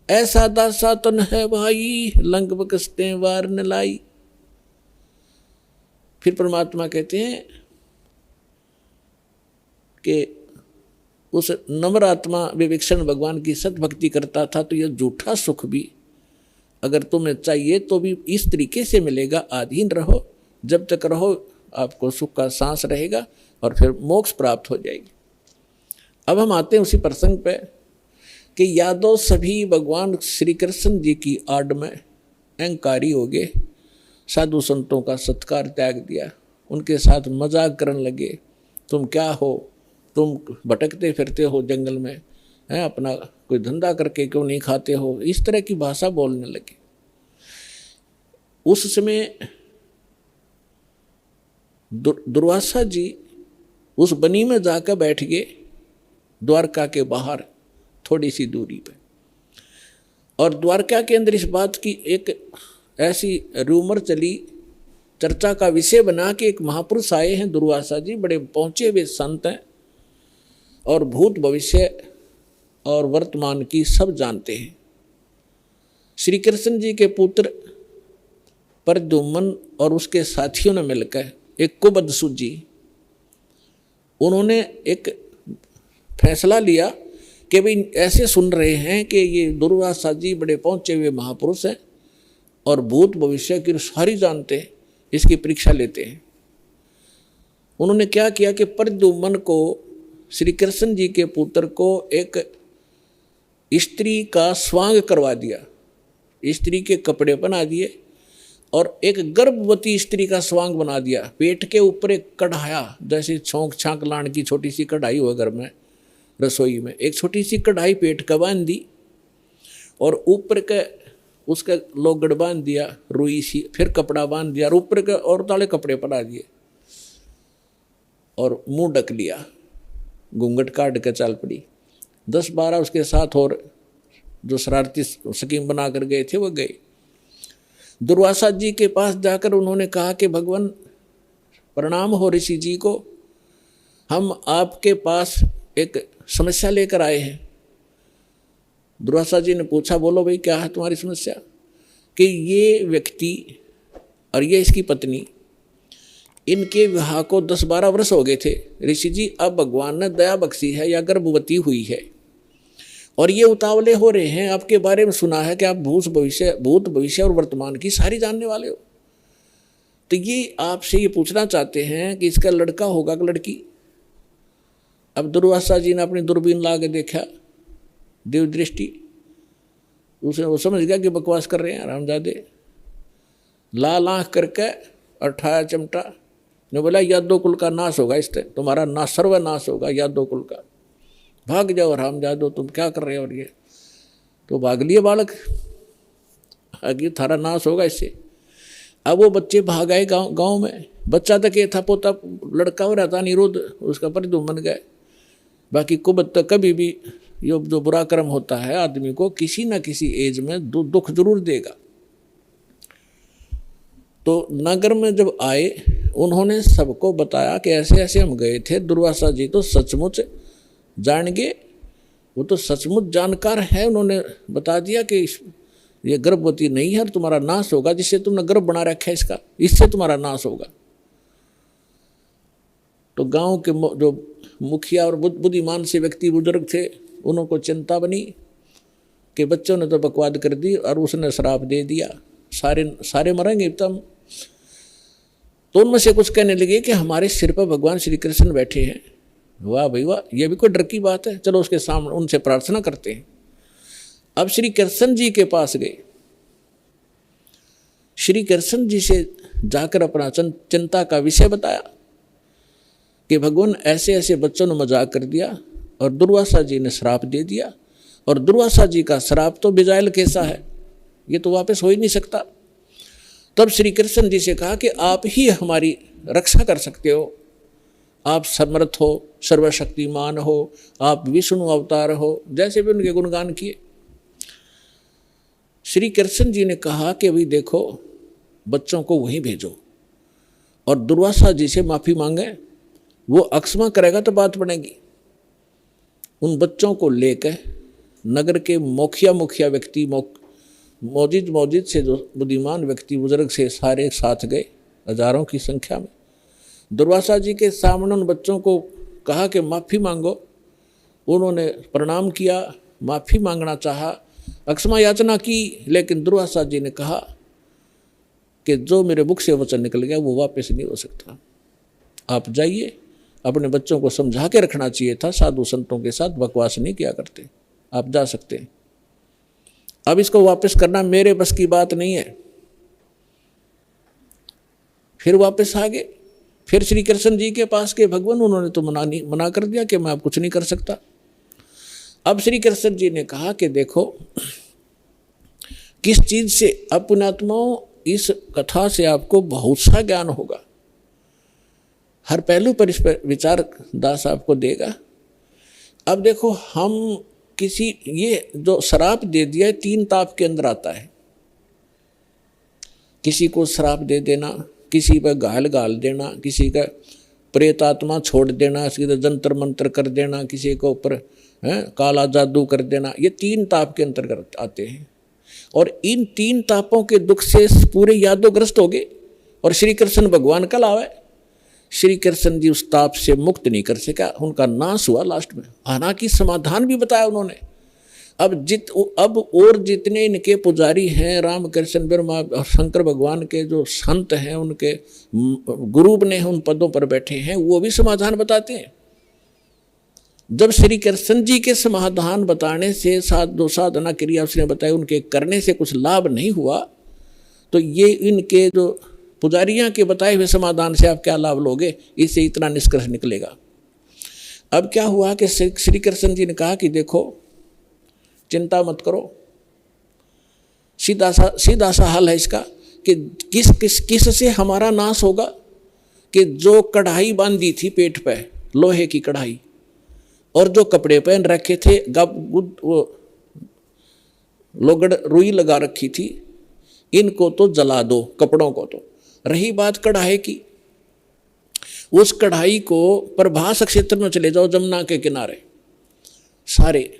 ऐसा दासा तन है भाई, लंक बख्शते वार न लाई। फिर परमात्मा कहते हैं कि उस नम्र आत्मा विभीषण भगवान की सतभक्ति करता था। तो यह झूठा सुख भी अगर तुम्हें चाहिए तो भी इस तरीके से मिलेगा। अधीन रहो, जब तक रहो आपको सुख का सांस रहेगा और फिर मोक्ष प्राप्त हो जाएगी। अब हम आते हैं उसी प्रसंग पे कि यादव सभी भगवान श्री कृष्ण जी की आड़ में अहंकारी हो गए, साधु संतों का सत्कार त्याग दिया, उनके साथ मजाक करने लगे। तुम क्या हो, तुम भटकते फिरते हो जंगल में, हैं, अपना कोई धंधा करके क्यों नहीं खाते हो, इस तरह की भाषा बोलने लगे। उस समय दुर्वासा जी उस बनी में जाकर बैठ गए, द्वारका के बाहर थोड़ी सी दूरी पे। और द्वारका के अंदर इस बात की एक ऐसी रूमर चली, चर्चा का विषय बना कि एक महापुरुष आए हैं दुर्वासा जी, बड़े पहुंचे हुए संत हैं और भूत भविष्य और वर्तमान की सब जानते हैं। श्री कृष्ण जी के पुत्र प्रद्युम्न और उसके साथियों ने मिलकर एक कुबद सूझी। उन्होंने एक फैसला लिया कि भाई ऐसे सुन रहे हैं कि ये दुर्वासा जी बड़े पहुंचे हुए महापुरुष हैं और भूत भविष्य की सारी जानते हैं, इसकी परीक्षा लेते हैं। उन्होंने क्या किया कि प्रद्युम्न को, श्री कृष्ण जी के पुत्र को, एक स्त्री का स्वांग करवा दिया, स्त्री के कपड़े बना दिए और एक गर्भवती स्त्री का स्वांग बना दिया। पेट के ऊपर एक कढ़ाया, जैसे छोंक छांक लाने की छोटी सी कढ़ाई हुआ घर में रसोई में, एक छोटी सी कढ़ाई पेट का बांध दी और ऊपर के उसका लोगड़ बांध दिया रुई सी, फिर कपड़ा बांध दिया और ऊपर के और ताले कपड़े पड़ा दिए और मुंह ढक लिया, घूंघट काट के चल पड़ी। 10-12 उसके साथ और जो शरारती स्कीम बना कर गए थे वो गए। दुर्वासा जी के पास जाकर उन्होंने कहा कि भगवान प्रणाम हो ऋषि जी को, हम आपके पास एक समस्या लेकर आए हैं। दुर्वासा जी ने पूछा, बोलो भाई क्या है तुम्हारी समस्या? कि ये व्यक्ति और ये इसकी पत्नी, इनके विवाह को 10-12 वर्ष हो गए थे ऋषि जी, अब भगवान ने दया बख्शी है या गर्भवती हुई है और ये उतावले हो रहे हैं। आपके बारे में सुना है कि आप भूत भविष्य और वर्तमान की सारी जानने वाले हो, तो ये आपसे ये पूछना चाहते हैं कि इसका लड़का होगा कि लड़की? अब दुर्वासा जी ने अपनी दूरबीन ला के देखा, देव दृष्टि, उसे वो समझ गया कि बकवास कर रहे हैं रामजादे। लाल आँख करके और ठाया चिमटा ने बोला, यादव कुल का नाश होगा, इससे तुम्हारा नाश, सर्वनाश होगा यादव कुल का, भाग जाओ रामजादो, तुम क्या कर रहे हो? और ये तो भाग लिए बालक, आगे थारा नाश होगा इससे। अब वो बच्चे भाग आए गाँव में बच्चा तक ये था, पोता लड़का हो रहा था निरुद्ध, उसका परिधुम बन गए। बाकी कुबत तक कभी भी ये जो बुरा कर्म होता है आदमी को किसी न किसी एज में दुख जरूर देगा। तो नगर में जब आए उन्होंने सबको बताया कि ऐसे ऐसे हम गए थे। दुर्वासा जी तो सचमुच जान गए, वो तो सचमुच जानकार है। उन्होंने बता दिया कि ये गर्भवती नहीं है और तुम्हारा नाश होगा, जिससे तुमने गर्भ बना रखा है इसका, इससे तुम्हारा नाश होगा। तो गांव के जो मुखिया और बुद्धिमान से व्यक्ति बुजुर्ग थे, उनको चिंता बनी कि बच्चों ने तो बकवाद कर दी और उसने श्राप दे दिया, सारे मरेंगे तब। तो उनमें से कुछ कहने लगे कि हमारे सिर पर भगवान श्री कृष्ण बैठे हैं। वाह भाई वाह, ये भी कोई डर की बात है, चलो उसके सामने उनसे प्रार्थना करते हैं। अब श्री कृष्ण जी के पास गए, श्री कृष्ण जी से जाकर अपना चिंता का विषय बताया कि भगवान ऐसे ऐसे बच्चों ने मजाक कर दिया और दुर्वासा जी ने श्राप दे दिया, और दुर्वासा जी का श्राप तो बिजायल कैसा है, ये तो वापस हो ही नहीं सकता। तब श्री कृष्ण जी से कहा कि आप ही हमारी रक्षा कर सकते हो, आप समर्थ हो, सर्वशक्तिमान हो, आप विष्णु अवतार हो, जैसे भी उनके गुणगान किए। श्री कृष्ण जी ने कहा कि भाई देखो, बच्चों को वहीं भेजो और दुर्वासा जी से माफी मांगे, वो अक्षमा करेगा तो बात बनेगी। उन बच्चों को लेकर नगर के मुखिया व्यक्ति, मौजिद से जो बुद्धिमान व्यक्ति बुजुर्ग से सारे साथ गए, हजारों की संख्या में। दुर्वासा जी के सामने उन बच्चों को कहा कि माफ़ी मांगो। उन्होंने प्रणाम किया, माफ़ी मांगना चाहा, अक्षमा याचना की, लेकिन दुर्वासा जी ने कहा कि जो मेरे मुख से वचन निकल गया वो वापस नहीं हो सकता। आप जाइए, अपने बच्चों को समझा के रखना चाहिए था, साधु संतों के साथ बकवास नहीं किया करते, आप जा सकते हैं। अब इसको वापस करना मेरे बस की बात नहीं है। फिर वापस आ गए, फिर श्री कृष्ण जी के पास के भगवान, उन्होंने तो मना कर दिया कि मैं आप कुछ नहीं कर सकता। अब श्री कृष्ण जी ने कहा कि देखो, किस चीज से, अपनात्माओं, इस कथा से आपको बहुत सा ज्ञान होगा, हर पहलू पर इस पर विचार दास आपको देगा। अब देखो, हम किसी, ये जो श्राप दे दिया 3 ताप के अंदर आता है। किसी को श्राप दे देना, किसी पर गाल देना, किसी का प्रेत आत्मा छोड़ देना, किसी का जंतर मंत्र कर देना, किसी को ऊपर काला जादू कर देना, ये 3 ताप के अंतर्गत आते हैं। और इन 3 तापों के दुख से पूरे यादोग्रस्त हो गए। और श्री कृष्ण भगवान कल आवे, श्री कृष्ण जी उस ताप से मुक्त नहीं कर सका, उनका नाश हुआ लास्ट में। हालांकि समाधान भी बताया उन्होंने। अब और जितने इनके पुजारी हैं, राम कृष्ण ब्रह्मा और शंकर भगवान के जो संत हैं, उनके गुरु बने हैं, उन पदों पर बैठे हैं, वो भी समाधान बताते हैं। जब श्री कृष्ण जी के समाधान बताने से जो साधना क्रिया उसने बताई, उनके करने से कुछ लाभ नहीं हुआ, तो ये इनके जो पुजारियां के बताए हुए समाधान से आप क्या लाभ लोगे, इससे इतना निष्कर्ष निकलेगा। अब क्या हुआ कि श्री कृष्ण जी ने कहा कि देखो, चिंता मत करो, सीधा सा हल है इसका कि किस से हमारा नाश होगा, कि जो कढ़ाई बांधी थी पेट पे, लोहे की कढ़ाई, और जो कपड़े पहन रखे थे, लोगड़ रुई लगा रखी थी, इनको तो जला दो, कपड़ों को तो। रही बात कढ़ाई की, उस कढ़ाई को प्रभास क्षेत्र में चले जाओ, जमुना के किनारे सारे,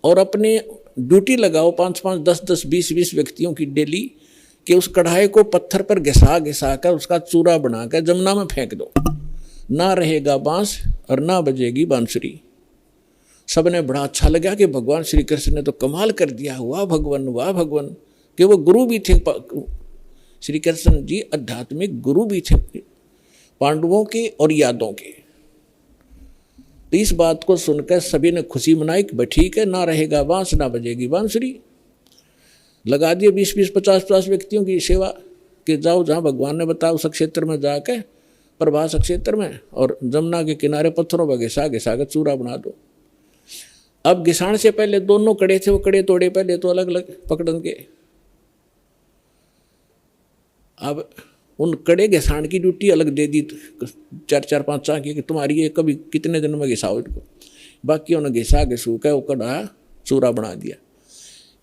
और अपने ड्यूटी लगाओ 5-5, 10-10, 20-20 व्यक्तियों की डेली, कि उस कढ़ाई को पत्थर पर घिसा कर उसका चूरा बनाकर जमुना में फेंक दो। ना रहेगा बांस और ना बजेगी बांसुरी। सबने बड़ा अच्छा लगा कि भगवान श्री कृष्ण ने तो कमाल कर दिया, वाह भगवान, वाह भगवान। कि वो गुरु भी थे, श्री कृष्ण जी आध्यात्मिक गुरु भी थे पांडवों के और यादों के। तो इस बात को सुनकर सभी ने खुशी मनाई कि ठीक है, ना रहेगा बांस ना बजेगी बांसुरी। लगा दिए 20-20, 50-50 व्यक्तियों की सेवा कि जाओ जहाँ भगवान ने बताया उस क्षेत्र में जाके, प्रभास क्षेत्र में, और जमुना के किनारे पत्थरों पर घिसा के चूरा बना दो। अब घिसाण से पहले दोनों कड़े थे, वो कड़े तोड़े पहले तो अलग अलग पकड़न के। अब उन कड़े घिसाण की ड्यूटी अलग दे दी 4-4-5 की कि तुम्हारी ये कभी कितने दिन में घिसाओ इनको। बाकी उन्हें घिसा घिसू के वो कड़ा चूरा बना दिया।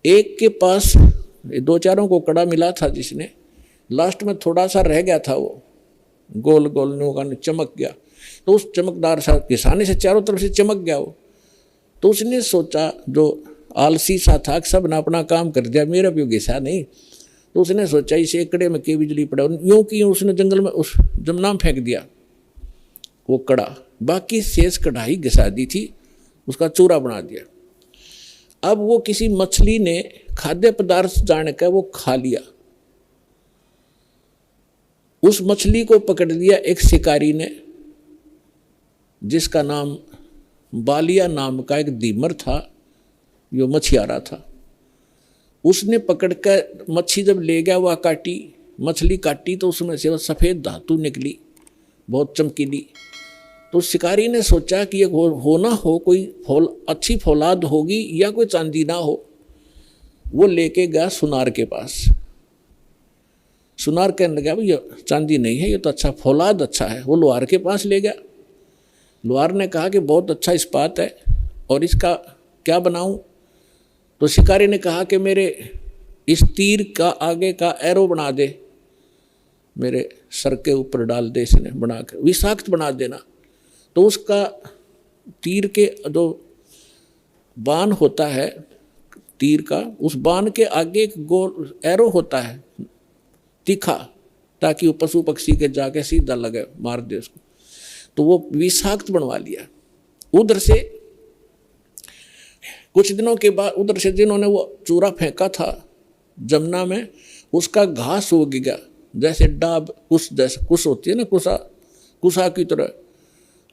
एक के पास 2-4 को कड़ा मिला था, जिसने लास्ट में थोड़ा सा रह गया था, वो गोल गोल नो का चमक गया, तो उस चमकदार सा घिसाने से चारों तरफ से चमक गया वो। तो उसने सोचा, जो आलसी सा था, सब ने अपना काम कर दिया, मेरा भी घिसा नहीं। तो उसने सोचा इसे कड़े में के बिजली पड़ा, यूं कि उसने जंगल में उस जमुना में फेंक दिया वो कड़ा। बाकी शेष कढ़ाई घिसा दी थी, उसका चूरा बना दिया। अब वो किसी मछली ने खाद्य पदार्थ जान कर वो खा लिया। उस मछली को पकड़ लिया एक शिकारी ने, जिसका नाम बालिया नाम का एक दीमर था, जो मछियारा था। उसने पकड़कर मच्छी जब ले गया, वह काटी, मछली काटी तो उसमें से वो सफ़ेद धातु निकली, बहुत चमकीली। तो शिकारी ने सोचा कि ये हो ना हो कोई अच्छी फौलाद होगी या कोई चांदी ना हो। वो लेके गया सुनार के पास। सुनार कहने लगा भाई ये चांदी नहीं है, ये तो अच्छा फौलाद अच्छा है। वो लोहार के पास ले गया। लोहार ने कहा कि बहुत अच्छा इस्पात है और इसका क्या बनाऊं? तो शिकारी ने कहा कि मेरे इस तीर का आगे का एरो बना दे, मेरे सर के ऊपर डाल दे, इसने बना कर विषाक्त बना देना। तो उसका तीर के जो बाण होता है तीर का, उस बाण के आगे एक गोल एरो होता है तीखा, ताकि वो पशु पक्षी के जाके सीधा लगे, मार दे उसको। तो वो विषाक्त बनवा लिया। उधर से कुछ दिनों के बाद, उधर से जिन्होंने वो चूरा फेंका था जमुना में, उसका घास उग गया, जैसे डाब कुश, जैसे कुश होती है ना, कुशा की तरह,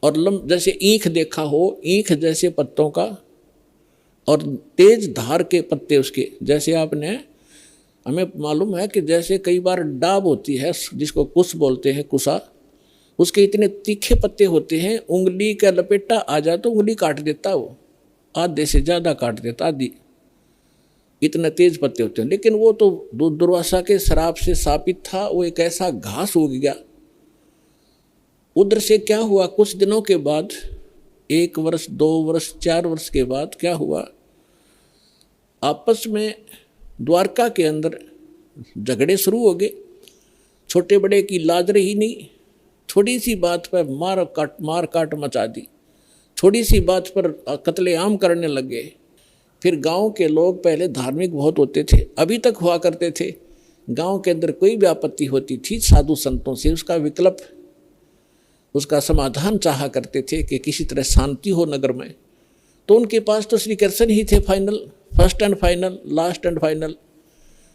और जैसे ईख देखा हो, ईख जैसे पत्तों का, और तेज धार के पत्ते उसके। जैसे आपने, हमें मालूम है कि जैसे कई बार डाब होती है जिसको कुश बोलते हैं, कुशा, उसके इतने तीखे पत्ते होते हैं, उंगली का लपेटा आ जाए तो उंगली काट देता, वो आधे से ज़्यादा काट देता, आधी, इतने तेज पत्ते होते हैं। लेकिन वो तो दुर्वासा के श्राप से शापित था, वो एक ऐसा घास उग गया। उधर से क्या हुआ, कुछ दिनों के बाद, 1 वर्ष 2 वर्ष 4 वर्ष के बाद क्या हुआ, आपस में द्वारका के अंदर झगड़े शुरू हो गए। छोटे बड़े की लाज रही नहीं, थोड़ी सी बात पर मार काट मचा दी, थोड़ी सी बात पर कत्लेआम करने लग गए। फिर गांव के लोग पहले धार्मिक बहुत होते थे, अभी तक हुआ करते थे। गांव के अंदर कोई भी आपत्ति होती थी, साधु संतों से उसका विकल्प, उसका समाधान चाहा करते थे कि किसी तरह शांति हो नगर में। तो उनके पास तो श्री कृष्ण ही थे final, first and final, last and final.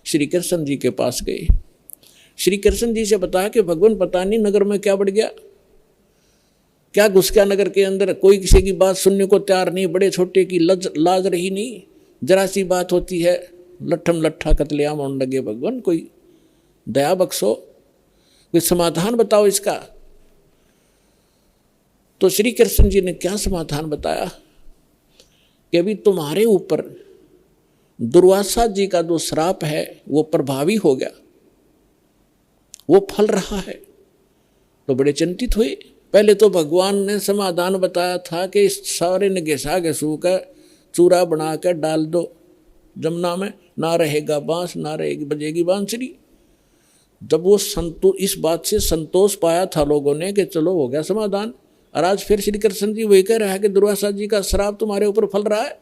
Shri Krishna ji के पास गए। श्री कृष्ण जी से बताया कि भगवान पता नहीं नगर में क्या बढ़ गया, क्या घुस गया नगर के अंदर, कोई किसी की बात सुनने को तैयार नहीं, बड़े छोटे की लाज रही नहीं, जरा सी बात होती है लट्ठम लट्ठा कत्लेआम होने लगे। भगवान कोई दया बख्शो, कोई समाधान बताओ इसका। तो श्री कृष्ण जी ने क्या समाधान बताया कि अभी तुम्हारे ऊपर दुर्वासा जी का जो श्राप है वो प्रभावी हो गया, वो फल रहा है। तो बड़े चिंतित हुए। पहले तो भगवान ने समाधान बताया था कि इस सारे ने घिसा घिसू कर चूरा बना कर डाल दो जमुना में, ना रहेगा बांस, ना रहेगी बजेगी बांसुरी। जब वो इस बात से संतोष पाया था लोगों ने कि चलो हो गया समाधान, और आज फिर श्री कृष्ण जी वही कह रहा है कि दुर्वासा जी का श्राप तुम्हारे ऊपर फल रहा है।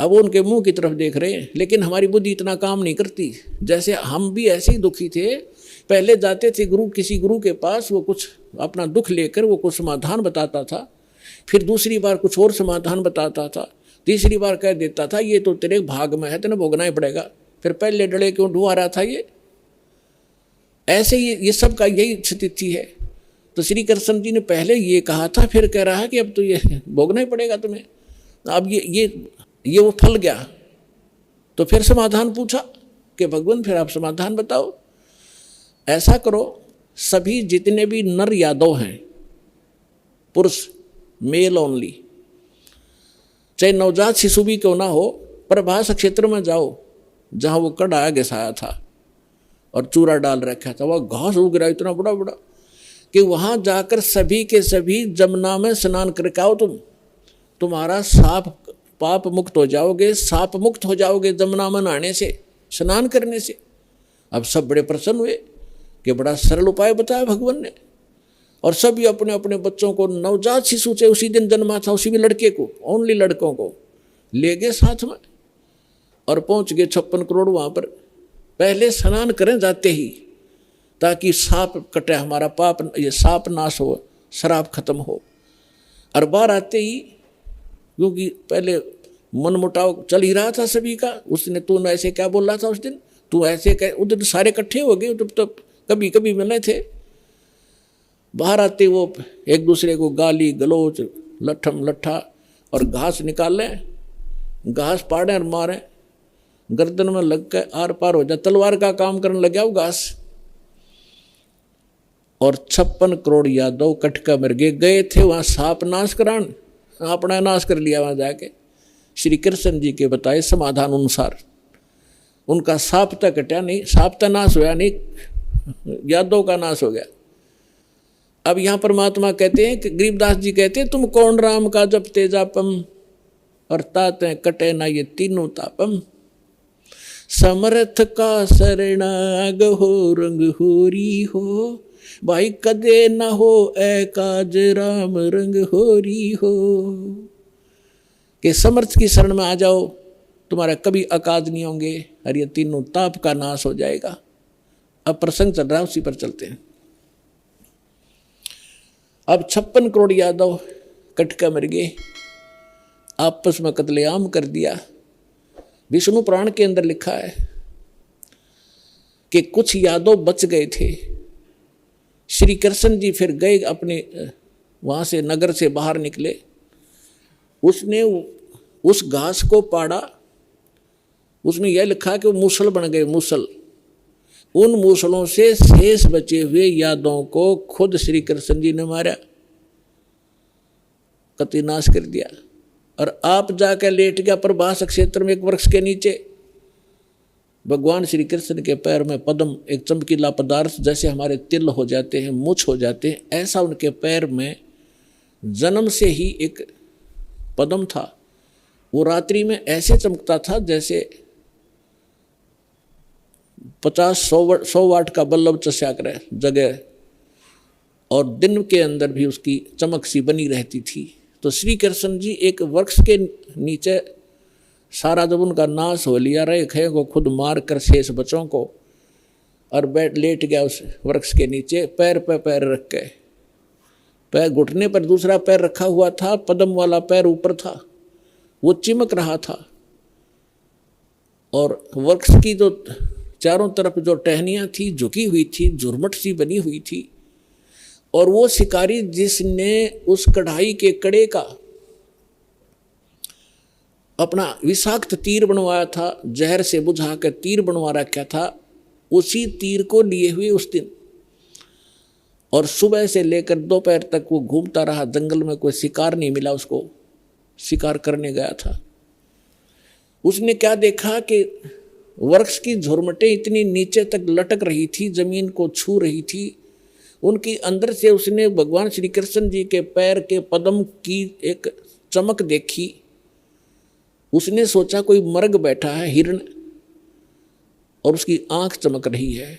अब वो उनके मुंह की तरफ देख रहे हैं, लेकिन हमारी बुद्धि इतना काम नहीं करती। जैसे हम भी ऐसे ही दुखी थे, पहले जाते थे किसी गुरु के पास, वो कुछ अपना दुख लेकर वो कुछ समाधान बताता था, फिर दूसरी बार कुछ और समाधान बताता था, तीसरी बार कह देता था ये तो तेरे भाग में है, तेने भोगना ही पड़ेगा। फिर पहले डले क्यों ढुआ रहा था ये। ऐसे ही ये सब का यही स्थिति है। तो श्री कृष्ण जी ने पहले ये कहा था, फिर कह रहा है कि अब तो ये भोगना ही पड़ेगा तुम्हें। अब ये वो फल गया। तो फिर समाधान पूछा कि भगवान फिर आप समाधान बताओ। ऐसा करो, सभी जितने भी नर यादव हैं, पुरुष, मेल ओनली, चाहे नवजात शिशु भी क्यों ना हो, प्रभास क्षेत्र में जाओ जहाँ वो कड़ा घिसाया था, और चूरा डाल रखा था, वह घास उग रहा इतना बड़ा बड़ा कि वहां जाकर सभी के सभी जमुना में स्नान करके आओ, तुम्हारा साप पाप मुक्त हो जाओगे, साप मुक्त हो जाओगे जमुना में नहाने से, स्नान करने से। अब सब बड़े प्रसन्न हुए कि बड़ा सरल उपाय बताया भगवान ने। और सभी अपने अपने बच्चों को, नवजात शिशु से उसी दिन जन्मा था उसी भी लड़के को, ओनली लड़कों को ले गए साथ में और पहुंच गए 56 करोड़ वहां पर। पहले स्नान करें जाते ही, ताकि साप कटे, हमारा पाप, ये साप नाश हो, शराब खत्म हो। और बाहर आते ही, क्योंकि पहले मनमुटाव चल ही रहा था सभी का, उसने तू ऐसे क्या बोल रहा था उस दिन, तू ऐसे कह, उधर सारे इकट्ठे हो गए, तो कभी कभी मिले थे। बाहर आते वो एक दूसरे को गाली गलोच, लठम लट्ठा और घास निकाले, घास पाड़े और मारे, गर्दन में लग के आर पार हो जाए, तलवार का काम करने लग गया वो घास। और 56 करोड़ यादव कटका मर गए थे वहां साप नाश करान, अपना नाश कर लिया वहां जाके। श्री कृष्ण जी के बताए समाधान अनुसार उनका साप तक कटा नहीं, साप तक नाश हुआ नहीं, यादव का नाश हो गया। अब यहाँ परमात्मा कहते हैं कि गरीबदास जी कहते हैं, तुम कौन राम का जपते जापम और ताते कटे ना ये तीनों तापम। समर्थ का शरणाग हो रंग होरी हो, भाई कदे न हो एकाज राम रंग होरी हो। कि समर्थ की शरण में आ जाओ, तुम्हारा कभी अकाज नहीं होंगे और ये तीनों ताप का नाश हो जाएगा। अब प्रसंग चल रहा है, उसी पर चलते हैं। अब 56 करोड़ यादव कटका मर गए, आपस में कत्लेआम कर दिया। विष्णु पुराण के अंदर लिखा है कि कुछ यादव बच गए थे। श्री कृष्ण जी फिर गए अपने वहां से, नगर से बाहर निकले, उसने उस घास को पाड़ा, उसमें यह लिखा कि वो मूसल बन गए, मूसल। उन मूसलों से शेष बचे हुए यादवों को खुद श्री कृष्ण जी ने मारा, कतिनाश कर दिया। और आप जाकर लेट गया प्रभास क्षेत्र में एक वृक्ष के नीचे। भगवान श्री कृष्ण के पैर में पद्म, एक चमकीला पदार्थ, जैसे हमारे तिल हो जाते हैं, मुछ हो जाते हैं, ऐसा उनके पैर में जन्म से ही एक पद्म था। वो रात्रि में ऐसे चमकता था जैसे 50-100 वाट का बल्ब चस्या करे जगह, और दिन के अंदर भी उसकी चमक सी बनी रहती थी। तो श्री कृष्ण जी एक वृक्ष के नीचे, सारा जब उनका नाश हो लिया, रहे खे को खुद मार कर शेष बच्चों को, और बैठ लेट गया उस वृक्ष के नीचे, पैर पे पैर रख के, पैर घुटने पर दूसरा पैर रखा हुआ था, पद्म वाला पैर ऊपर था, वो चिमक रहा था। और वृक्ष की जो चारों तरफ जो टहनियाँ थी झुकी हुई थी, झुरमट सी बनी हुई थी। और वो शिकारी जिसने उस कढ़ाई के कड़े का अपना विषाक्त तीर बनवाया था, जहर से बुझा कर तीर बनवा रखा था, उसी तीर को लिए हुए उस दिन, और सुबह से लेकर दोपहर तक वो घूमता रहा जंगल में, कोई शिकार नहीं मिला उसको, शिकार करने गया था। उसने क्या देखा कि वृक्ष की झुरमटें इतनी नीचे तक लटक रही थी, जमीन को छू रही थी, उनकी अंदर से उसने भगवान श्री कृष्ण जी के पैर के पद्म की एक चमक देखी। उसने सोचा कोई मर्ग बैठा है, हिरण, और उसकी आंख चमक रही है।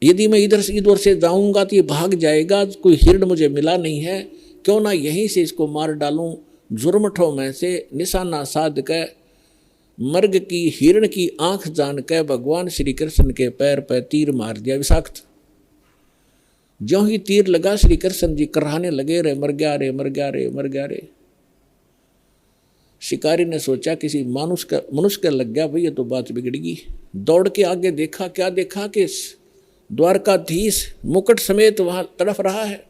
यदि मैं इधर से इधर से जाऊंगा तो ये भाग जाएगा, कोई हिरण मुझे मिला नहीं है, क्यों ना यहीं से इसको मार डालूं। झुरमठों में से निशाना साध के मर्ग की हिरण की आंख जान के भगवान श्री कृष्ण के पैर पर तीर मार दिया विषाक्त। ज्यों ही तीर लगा, श्री कृष्ण जी कराहने लगे, रे मर गया रे, मर गया रे, मर गया रे। शिकारी ने सोचा किसी मनुष्य का लग गया, भाई ये तो बात बिगड़गी। दौड़ के आगे देखा, क्या देखा कि द्वारकाधीश मुकुट समेत वहां तड़फ रहा है।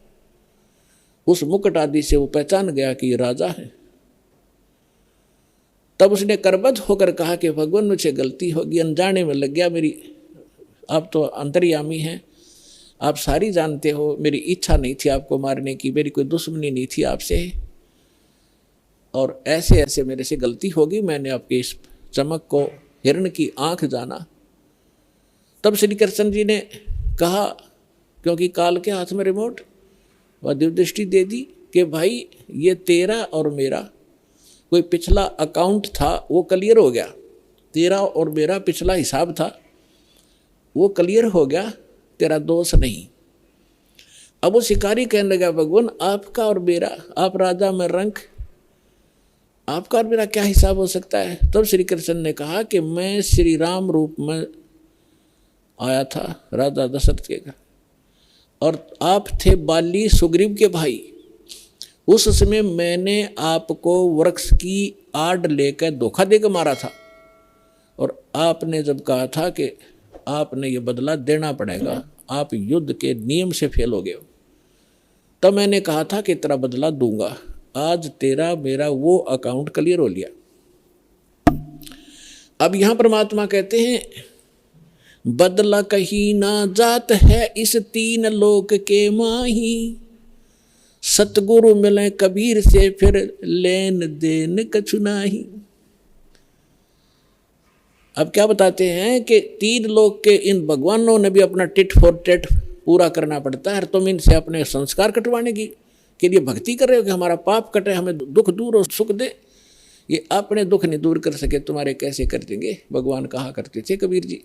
उस मुकुट आदि से वो पहचान गया कि ये राजा है। तब उसने करबद्ध होकर कहा कि भगवान मुझे गलती होगी, अनजाने में लग गया मेरी, आप तो अंतर्यामी हैं, आप सारी जानते हो, मेरी इच्छा नहीं थी आपको मारने की, मेरी कोई दुश्मनी नहीं थी आपसे, और ऐसे ऐसे मेरे से गलती होगी, मैंने आपके इस चमक को हिरण की आंख जाना। तब श्री कृष्ण जी ने कहा, क्योंकि काल के हाथ में रिमोट, वह दिव्य दृष्टि दे दी कि भाई ये तेरा और मेरा कोई पिछला अकाउंट था, वो क्लियर हो गया। तेरा और मेरा पिछला हिसाब था, वो क्लियर हो गया, तेरा दोष नहीं। अब वो शिकारी कहने लगा, भगवान आपका और मेरा, आप राजा में रंक, आपका और मेरा क्या हिसाब हो सकता है। तब श्री कृष्ण ने कहा कि मैं श्री राम रूप में आया था राजा दशरथ के घर, और आप थे बाली सुग्रीव के भाई। उस समय मैंने आपको वृक्ष की आड़ लेकर धोखा देकर मारा था, और आपने जब कहा था कि आपने ये बदला देना पड़ेगा, आप युद्ध के नियम से फेल हो गए हो, तब मैंने कहा था कि तेरा बदला दूंगा। आज तेरा मेरा वो अकाउंट क्लियर हो लिया। अब यहां परमात्मा कहते हैं, बदला कहीं ना जात है इस तीन लोक के माही, सतगुरु मिले कबीर से फिर लेन देन कछु नाही। अब क्या बताते हैं कि तीन लोक के इन भगवानों ने भी अपना टिट फॉर टेट पूरा करना पड़ता है। तुम इनसे अपने संस्कार कटवाने की के लिए भक्ति कर रहे हो कि हमारा पाप कटे, हमें दुख दूर और सुख दे। ये अपने दुख नहीं दूर कर सके, तुम्हारे कैसे कर देंगे, भगवान कहा करते थे कबीर जी।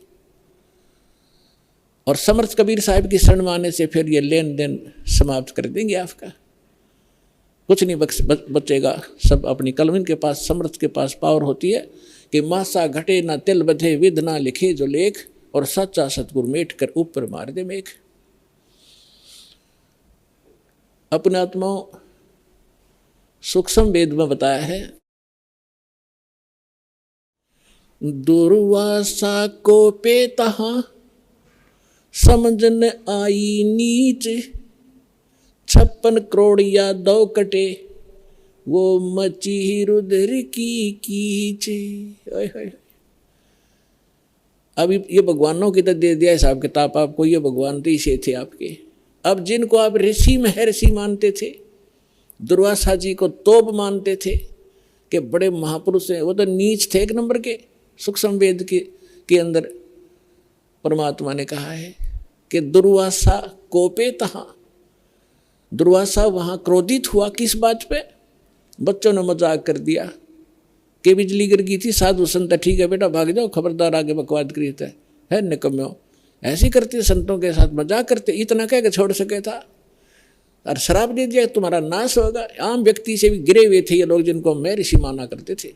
और समर्थ कबीर साहब की शरण में आने से फिर ये लेन देन समाप्त कर देंगे, आपका कुछ नहीं बचेगा। सब अपनी कलम, इनके पास, समर्थ के पास पावर होती है कि मासा घटे ना तिल बधे, विध ना लिखे जो लेख, और सच्चा सतगुरु मेट कर ऊपर मार दे मेघ। अपने आत्माओं, सूक्ष्म वेद में बताया है, दुर्वासा को पे तहां समझ न आई नीच, 56 करोड़ या 2 कटे वो मची रुद्र की कीच। अब ये भगवानों की तो दे दिया हिसाब किताब आपको, ये भगवान तो इसे थे आपके। अब जिनको आप ऋषि महर्षि मानते थे, दुर्वासा जी को तोप मानते थे कि बड़े महापुरुष हैं, वो तो नीच थे एक नंबर के। सूक्ष्म वेद के अंदर परमात्मा ने कहा है कि दुर्वासा कोपे तहां, दुर्वासा वहां क्रोधित हुआ। किस बात पे? बच्चों ने मजाक कर दिया कि बिजली गिर गई थी, साधु संत ठीक है बेटा भाग जाओ, खबरदार आगे बकवाद करी है निकम्यो। ऐसे करते, संतों के साथ मजाक करते, इतना कह के छोड़ सके था। और शराब दे दिया तुम्हारा नाश होगा। आम व्यक्ति से भी गिरे हुए थे ये लोग, जिनको मैं ऋषि माना करते थे।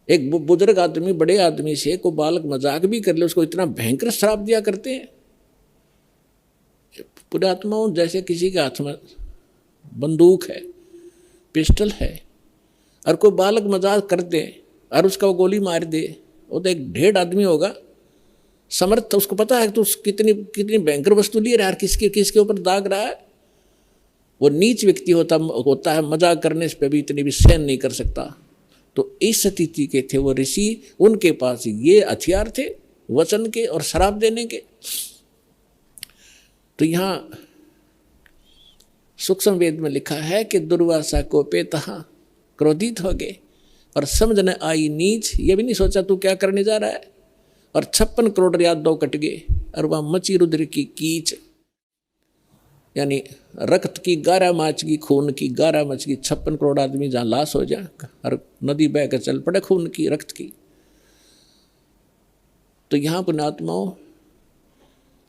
एक बुजुर्ग आदमी, बड़े आदमी से को बालक मजाक भी कर ले, उसको इतना भयंकर श्राप दिया करते हैं। पुण्यात्माओं, जैसे किसी के हाथ में बंदूक है, पिस्टल है, और कोई बालक मजाक कर दे और उसका वो गोली मार दे, वो तो एक ढेर आदमी होगा समर्थ, तो उसको पता है कि तो कितनी भयंकर वस्तु लिए रहा है, किसके ऊपर दाग रहा है। वो नीच व्यक्ति होता है, मजाक करने पे भी इतनी भी सहन नहीं कर सकता। तो इस स्थिति के थे वो ऋषि, उनके पास ये हथियार थे वचन के और शराब देने के। तो यहाँ सूक्ष्म वेद में लिखा है कि दुर्वासा को पे तहां, क्रोधित हो गए और समझ न आई नीच, ये भी नहीं सोचा तू क्या करने जा रहा है। और 56 करोड़ या 2 कट गए, और वह मची रुद्र की कीच, यानी रक्त की 11 माच की, खून की 11 मच की, 56 करोड़ आदमी जहाँ लाश हो जाए और नदी बह कर चल पड़े खून की, रक्त की। तो यहाँ पुण्यात्माओं,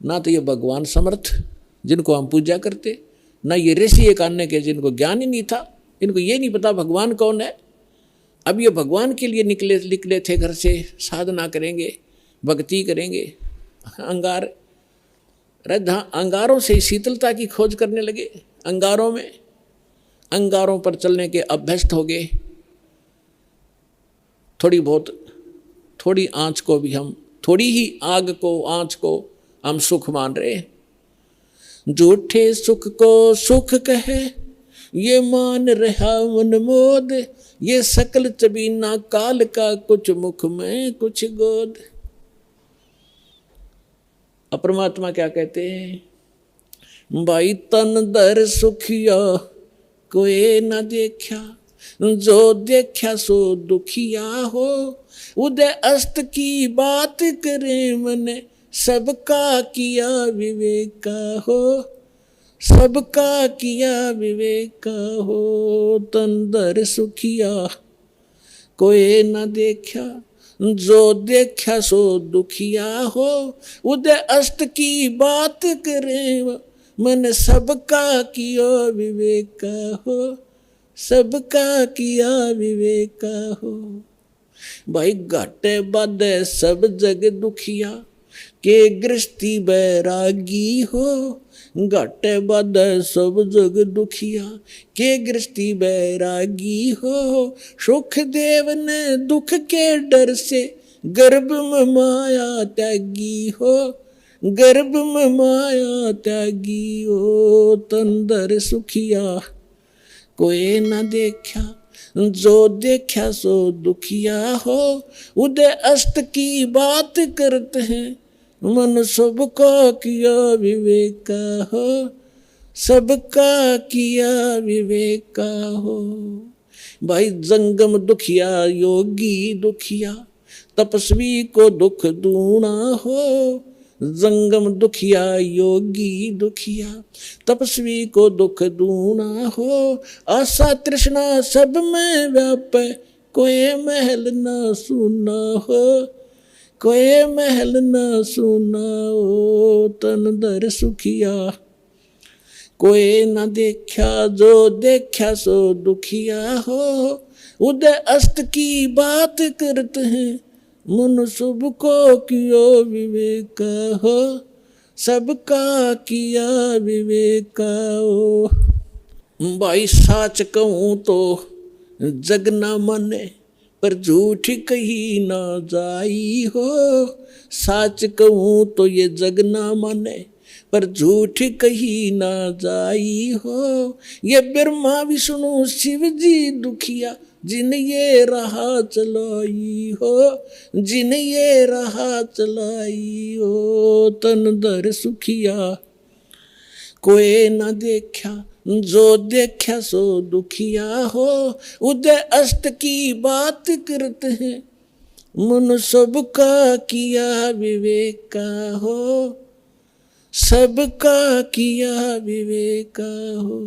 ना तो ये भगवान समर्थ जिनको हम पूजा करते, ना ये ऋषि एक अन्य के जिनको ज्ञान ही नहीं था, इनको ये नहीं पता भगवान कौन है। अब ये भगवान के लिए निकले थे घर से, साधना करेंगे, भक्ति करेंगे, अंगारों से शीतलता की खोज करने लगे। अंगारों पर चलने के अभ्यस्त हो गए। थोड़ी आँच को भी हम, थोड़ी ही आग को, आँच को हम सुख मान रहे। झूठे सुख को सुख कहे, ये मान रहा मनमोद, ये सकल चबीना काल का, कुछ मुख में कुछ गोद। परमात्मा क्या कहते हैं, भाई तन दर सुखिया कोई न देखा, जो देखा सो दुखिया हो, उदय अस्त की बात करे मन, सबका किया विवेका हो, सबका किया विवेका हो। तंदर सुखिया कोई न देखा, जो देखा सो दुखिया हो, उदय अस्त की बात करे मन, सबका किया विवेका हो, सबका किया विवेका हो। भाई घाटे बाधे सब जग दुखिया, के गृहस्थी बैरागी हो, घाटे बाधे सब जग दुखिया, के गृहस्थी बैरागी हो। सुखदेव ने दुख के डर से गर्भ में माया त्यागी हो, गर्भ में माया त्यागी हो। तंदर सुखिया कोई न देखा, जो देखा सो दुखिया हो, उदय अस्त की बात करते हैं मन, सबका किया विवेका हो, सबका किया विवेका हो। भाई जंगम दुखिया योगी दुखिया, तपस्वी को दुख दूना हो, जंगम दुखिया योगी दुखिया, तपस्वी को दुख दूना हो। आशा तृष्णा सब में व्यापे, कोई महल न सुना हो, कोई महल न सुना हो। तन दर सुखिया कोई न देखा, जो देखा सो दुखिया हो, उदय अस्त की बात करते हैं मन, सबको किया विवेका हो, सबका किया विवेका हो। भाई साच कहूँ तो जग न माने, पर झूठ कही ना जाई हो। साच कहूँ तो ये जग न माने, पर झूठ कही ना जाई हो। ये ब्रह्मा विष्णु शिव जी दुखिया, जिन ये राह चलाई हो, जिन ये राह चलाई हो। तन दर सुखिया कोई न देखा, जो देखा सो दुखिया हो, उदय अस्त की बात करते हैं मन, सबका किया विवेका हो, सबका किया विवेका हो।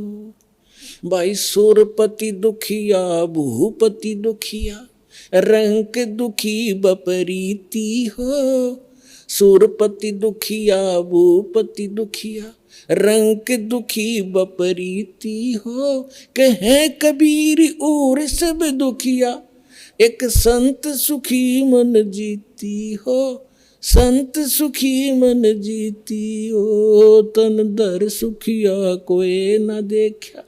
भाई सूरपति दुखिया भूपति दुखिया, रंक दुखी बपरीति हो। सूरपति दुखिया भूपति दुखिया, रंक दुखी बपरीति हो। कहे कबीर और सब दुखिया, एक संत सुखी मन जीती हो, संत सुखी मन जीती हो। तन दर सुखिया कोई न देखा,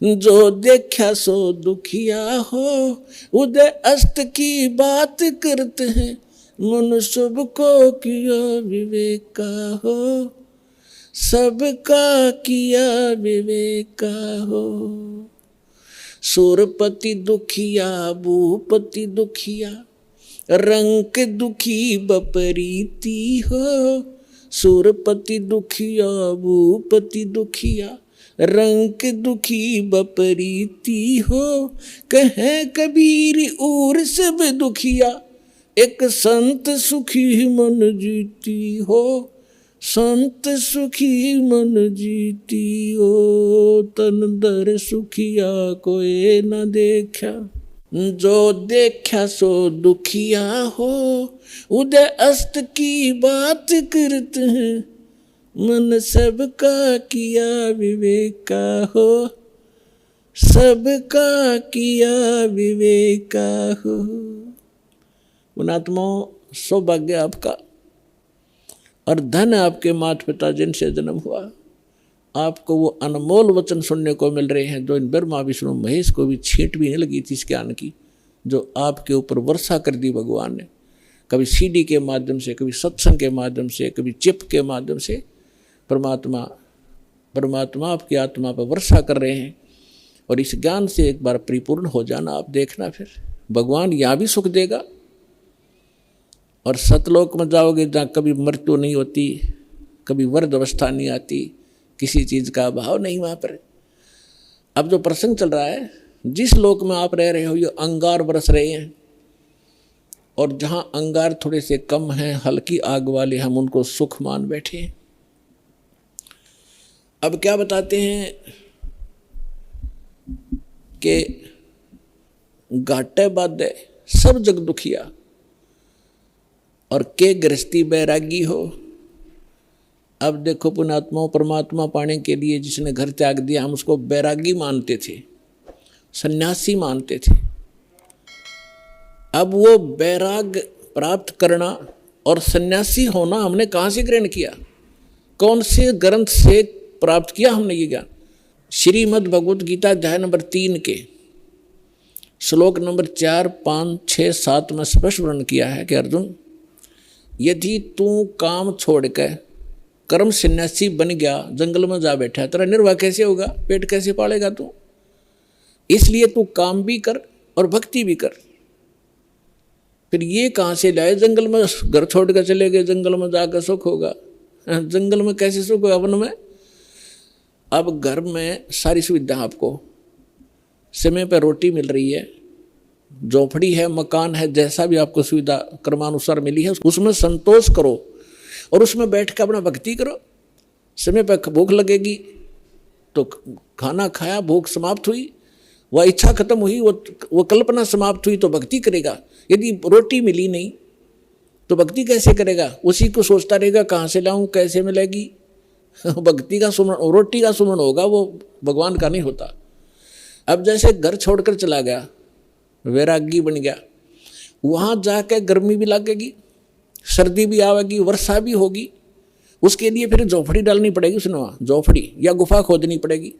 जो देखा सो दुखिया हो। उदय अस्त की बात करते हैं मन, सबको किया विवेका हो, सबका किया विवेका हो। सूरपति दुखिया भूपति दुखिया, रंक दुखी बपरीति हो। सूरपति दुखिया भूपति दुखिया, रंक दुखी बपरीति हो। कहे कबीर और सब दुखिया, एक संत सुखी मन जीती हो, संत सुखी मन जीती हो। तन दर सुखिया कोई न देखा, जो देखा सो दुखिया हो। उदय अस्त की बात करते हैं मन, सबका किया विवेका हो, सबका किया विवेका हो। पुणात्माओं, सौभाग्य आपका और धन आपके माता पिता जिनसे जन्म हुआ। आपको वो अनमोल वचन सुनने को मिल रहे हैं जो इन ब्रह्मा विष्णु महेश को भी छींट भी नहीं लगी थी इस ज्ञान की, जो आपके ऊपर वर्षा कर दी भगवान ने। कभी सीडी के माध्यम से, कभी सत्संग के माध्यम से, कभी चिप के माध्यम से परमात्मा आपकी आत्मा पर वर्षा कर रहे हैं। और इस ज्ञान से एक बार परिपूर्ण हो जाना, आप देखना फिर भगवान यहाँ भी सुख देगा और सतलोक में जाओगे जहाँ कभी मृत्यु नहीं होती, कभी वृद्ध अवस्था नहीं आती, किसी चीज़ का अभाव नहीं वहाँ पर। अब जो प्रसंग चल रहा है जिस लोक में आप रह रहे हो ये अंगार बरस रहे हैं, और जहां अंगार थोड़े से कम हैं, हल्की आग वाले, हम उनको सुख मान बैठे हैं। अब क्या बताते हैं कि घाटे बाधे सब जग दुखिया, और के गृहस्थी बैरागी हो। अब देखो पुण्यात्माओं, परमात्मा पाने के लिए जिसने घर त्याग दिया, हम उसको बैरागी मानते थे, सन्यासी मानते थे। अब वो बैराग प्राप्त करना और सन्यासी होना हमने कहाँ से ग्रहण किया, कौन से ग्रंथ से प्राप्त किया हमने ये ज्ञान? श्रीमद् भगवत गीता अध्याय नंबर 3 के श्लोक नंबर 4, 5, 6, 7 में स्पष्ट वर्णन किया है कि अर्जुन, यदि तू काम छोड़ के कर्म सन्यासी बन गया, जंगल में जा बैठा, तेरा निर्वाह कैसे होगा, पेट कैसे पालेगा तू? इसलिए तू काम भी कर और भक्ति भी कर। फिर ये कहाँ से लाए, जंगल में घर छोड़ कर चले गए, जंगल में जाकर सुख होगा? जंगल में कैसे सुख होगा वन में? अब घर में सारी सुविधा आपको, समय पर रोटी मिल रही है, झोपड़ी है, मकान है, जैसा भी आपको सुविधा क्रमानुसार मिली है उसमें संतोष करो और उसमें बैठ कर अपना भक्ति करो। समय पर भूख लगेगी तो खाना खाया, भूख समाप्त हुई, वह इच्छा खत्म हुई, वो कल्पना समाप्त हुई तो भक्ति करेगा। यदि रोटी मिली नहीं तो भक्ति कैसे करेगा? उसी को सोचता रहेगा कहाँ से लाऊं, कैसे मिलेगी। भक्ति का सुमरण, रोटी का सुमरण होगा, वो भगवान का नहीं होता। अब जैसे घर छोड़कर चला गया, वैरागी बन गया, वहाँ जाकर गर्मी भी लगेगी, सर्दी भी आवेगी, वर्षा भी होगी, उसके लिए फिर झोपड़ी डालनी पड़ेगी, उसने वहाँ झोपड़ी या गुफा खोदनी पड़ेगी।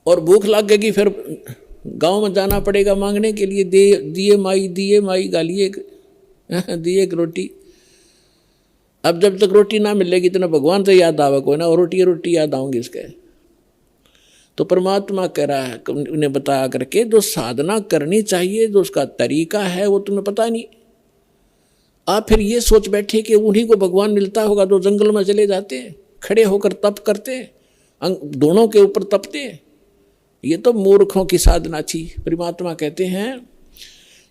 और भूख लगेगी, फिर गांव में जाना पड़ेगा मांगने के लिए, दिए माई गालिए दिए एक रोटी। अब जब तक रोटी ना मिलेगी तो ना भगवान से याद आवे कोई ना, और रोटी याद आऊंगी इसके। तो परमात्मा कह रहा है, उन्हें बताया करके जो साधना करनी चाहिए, जो उसका तरीका है, वो तुम्हें पता नहीं। आप फिर ये सोच बैठे कि उन्हीं को भगवान मिलता होगा जो जंगल में चले जाते हैं, खड़े होकर तप करते हैं, दोनों के ऊपर तपते हैं। ये तो मूर्खों की साधना थी। परमात्मा कहते हैं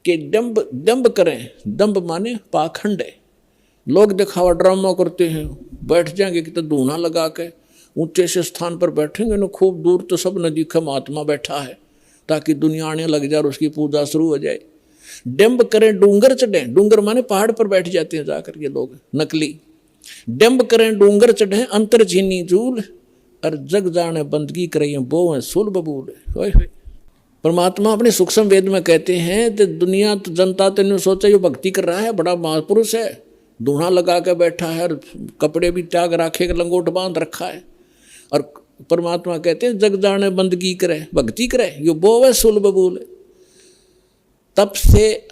कि दंभ करें, दंभ माने पाखंड है। लोग दिखावा ड्रामा करते हैं, बैठ जाएंगे कि तो धूना लगा के ऊंचे से स्थान पर बैठेंगे ना, खूब दूर तो सब न दिखे महात्मा बैठा है, ताकि दुनिया आने लग जाए और उसकी पूजा शुरू हो जाए। डंब करें डूंगर चढ़े, डूंगर माने पहाड़ पर बैठ जाते हैं जाकर ये लोग नकली। डंब करें डूंगर चढ़े, अंतर झीनी झूल, और जग जाने बंदगी करें बो है सुल बबूल। परमात्मा अपने सूक्ष्म वेद में कहते हैं कि दुनिया तो जनता तो नहीं सोचा ये भक्ति कर रहा है, बड़ा महापुरुष है, धूना लगा के बैठा है, और कपड़े भी त्याग राखे, लंगोट बांध रखा है। और परमात्मा कहते हैं जग जाने बंदगी करे, भक्ति करे, यो बो है सुल बबूल। तप से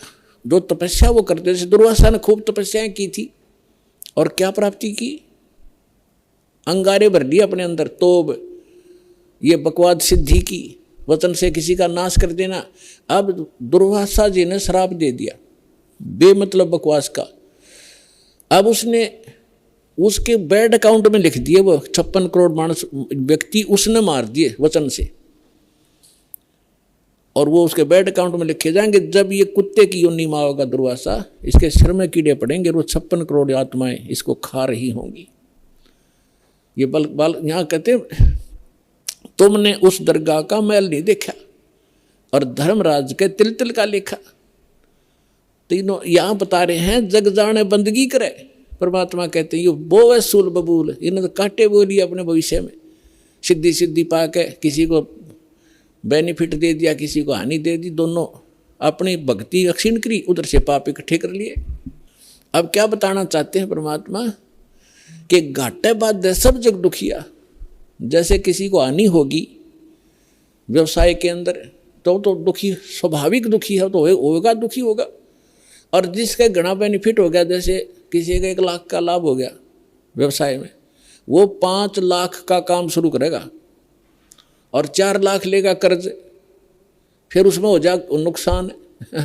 जो तपस्या वो करते, जैसे दुर्वासा ने खूब तपस्याएं की थी और क्या प्राप्ति की, अंगारे भर लिया अपने अंदर, तोब ये बकवाद सिद्धि की, वचन से किसी का नाश कर देना। अब दुर्वासा जी ने श्राप दे दिया बेमतलब बकवास का। अब उसने उसके बैड अकाउंट में लिख दिए, वो 56 करोड़ मानस व्यक्ति उसने मार दिए वचन से, और वो उसके बैड अकाउंट में लिखे जाएंगे। जब ये कुत्ते की योनि में होगा दुर्वासा, इसके सिर में कीड़े पड़ेंगे, वो 56 करोड़ आत्माएं इसको खा रही होंगी। ये बल यहाँ कहते तुमने उस दरगाह का मैल नहीं देखा और धर्मराज के तिल तिल का लिखा। तीनों यहाँ बता रहे हैं जग जाने बंदगी करे। परमात्मा कहते हैं ये बो है सूल बबूल, इन्हें तो काटे बोली अपने भविष्य में, सिद्धि पा के किसी को बेनिफिट दे दिया, किसी को हानि दे दी, दोनों अपनी भक्ति क्षीण करी, उधर से पाप इकट्ठे कर लिए। अब क्या बताना चाहते हैं परमात्मा कि घाटे बाद सब जग दुखिया। जैसे किसी को हानि होगी व्यवसाय के अंदर तो दुखी, स्वाभाविक दुखी है तो होगा, दुखी होगा। और जिसका घना बेनिफिट हो गया, जैसे किसी का 1 लाख का लाभ हो गया व्यवसाय में, वो 5 लाख का काम शुरू करेगा और 4 लाख लेगा कर्ज, फिर उसमें हो जाए नुकसान।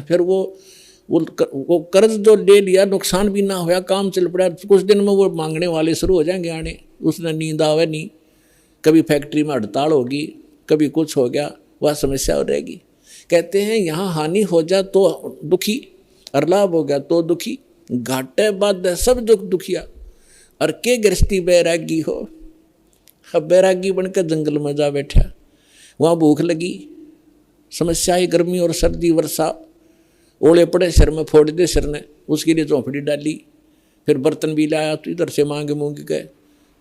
फिर वो कर्ज जो ले लिया, नुकसान भी ना होया, काम चल पड़ा, कुछ दिन में वो मांगने वाले शुरू हो जाएंगे आने, उसने नींद आवे नहीं, कभी फैक्ट्री में हड़ताल होगी, कभी कुछ हो गया, वह समस्या हो रहेगी। कहते हैं यहाँ हानि हो जा तो दुखी और लाभ हो गया तो दुखी, घाटे बाद सब दुख दुखिया और के गृहस्थी बैरागी हो। अब बैरागी बनकर जंगल में जा बैठा, वहाँ भूख लगी, समस्याएं गर्मी और सर्दी वर्षा, ओले पड़े सिर में फोड़ दे सिर ने, उसके लिए झोंपड़ी डाली, फिर बर्तन भी लाया तो इधर से मांग मूंग गए,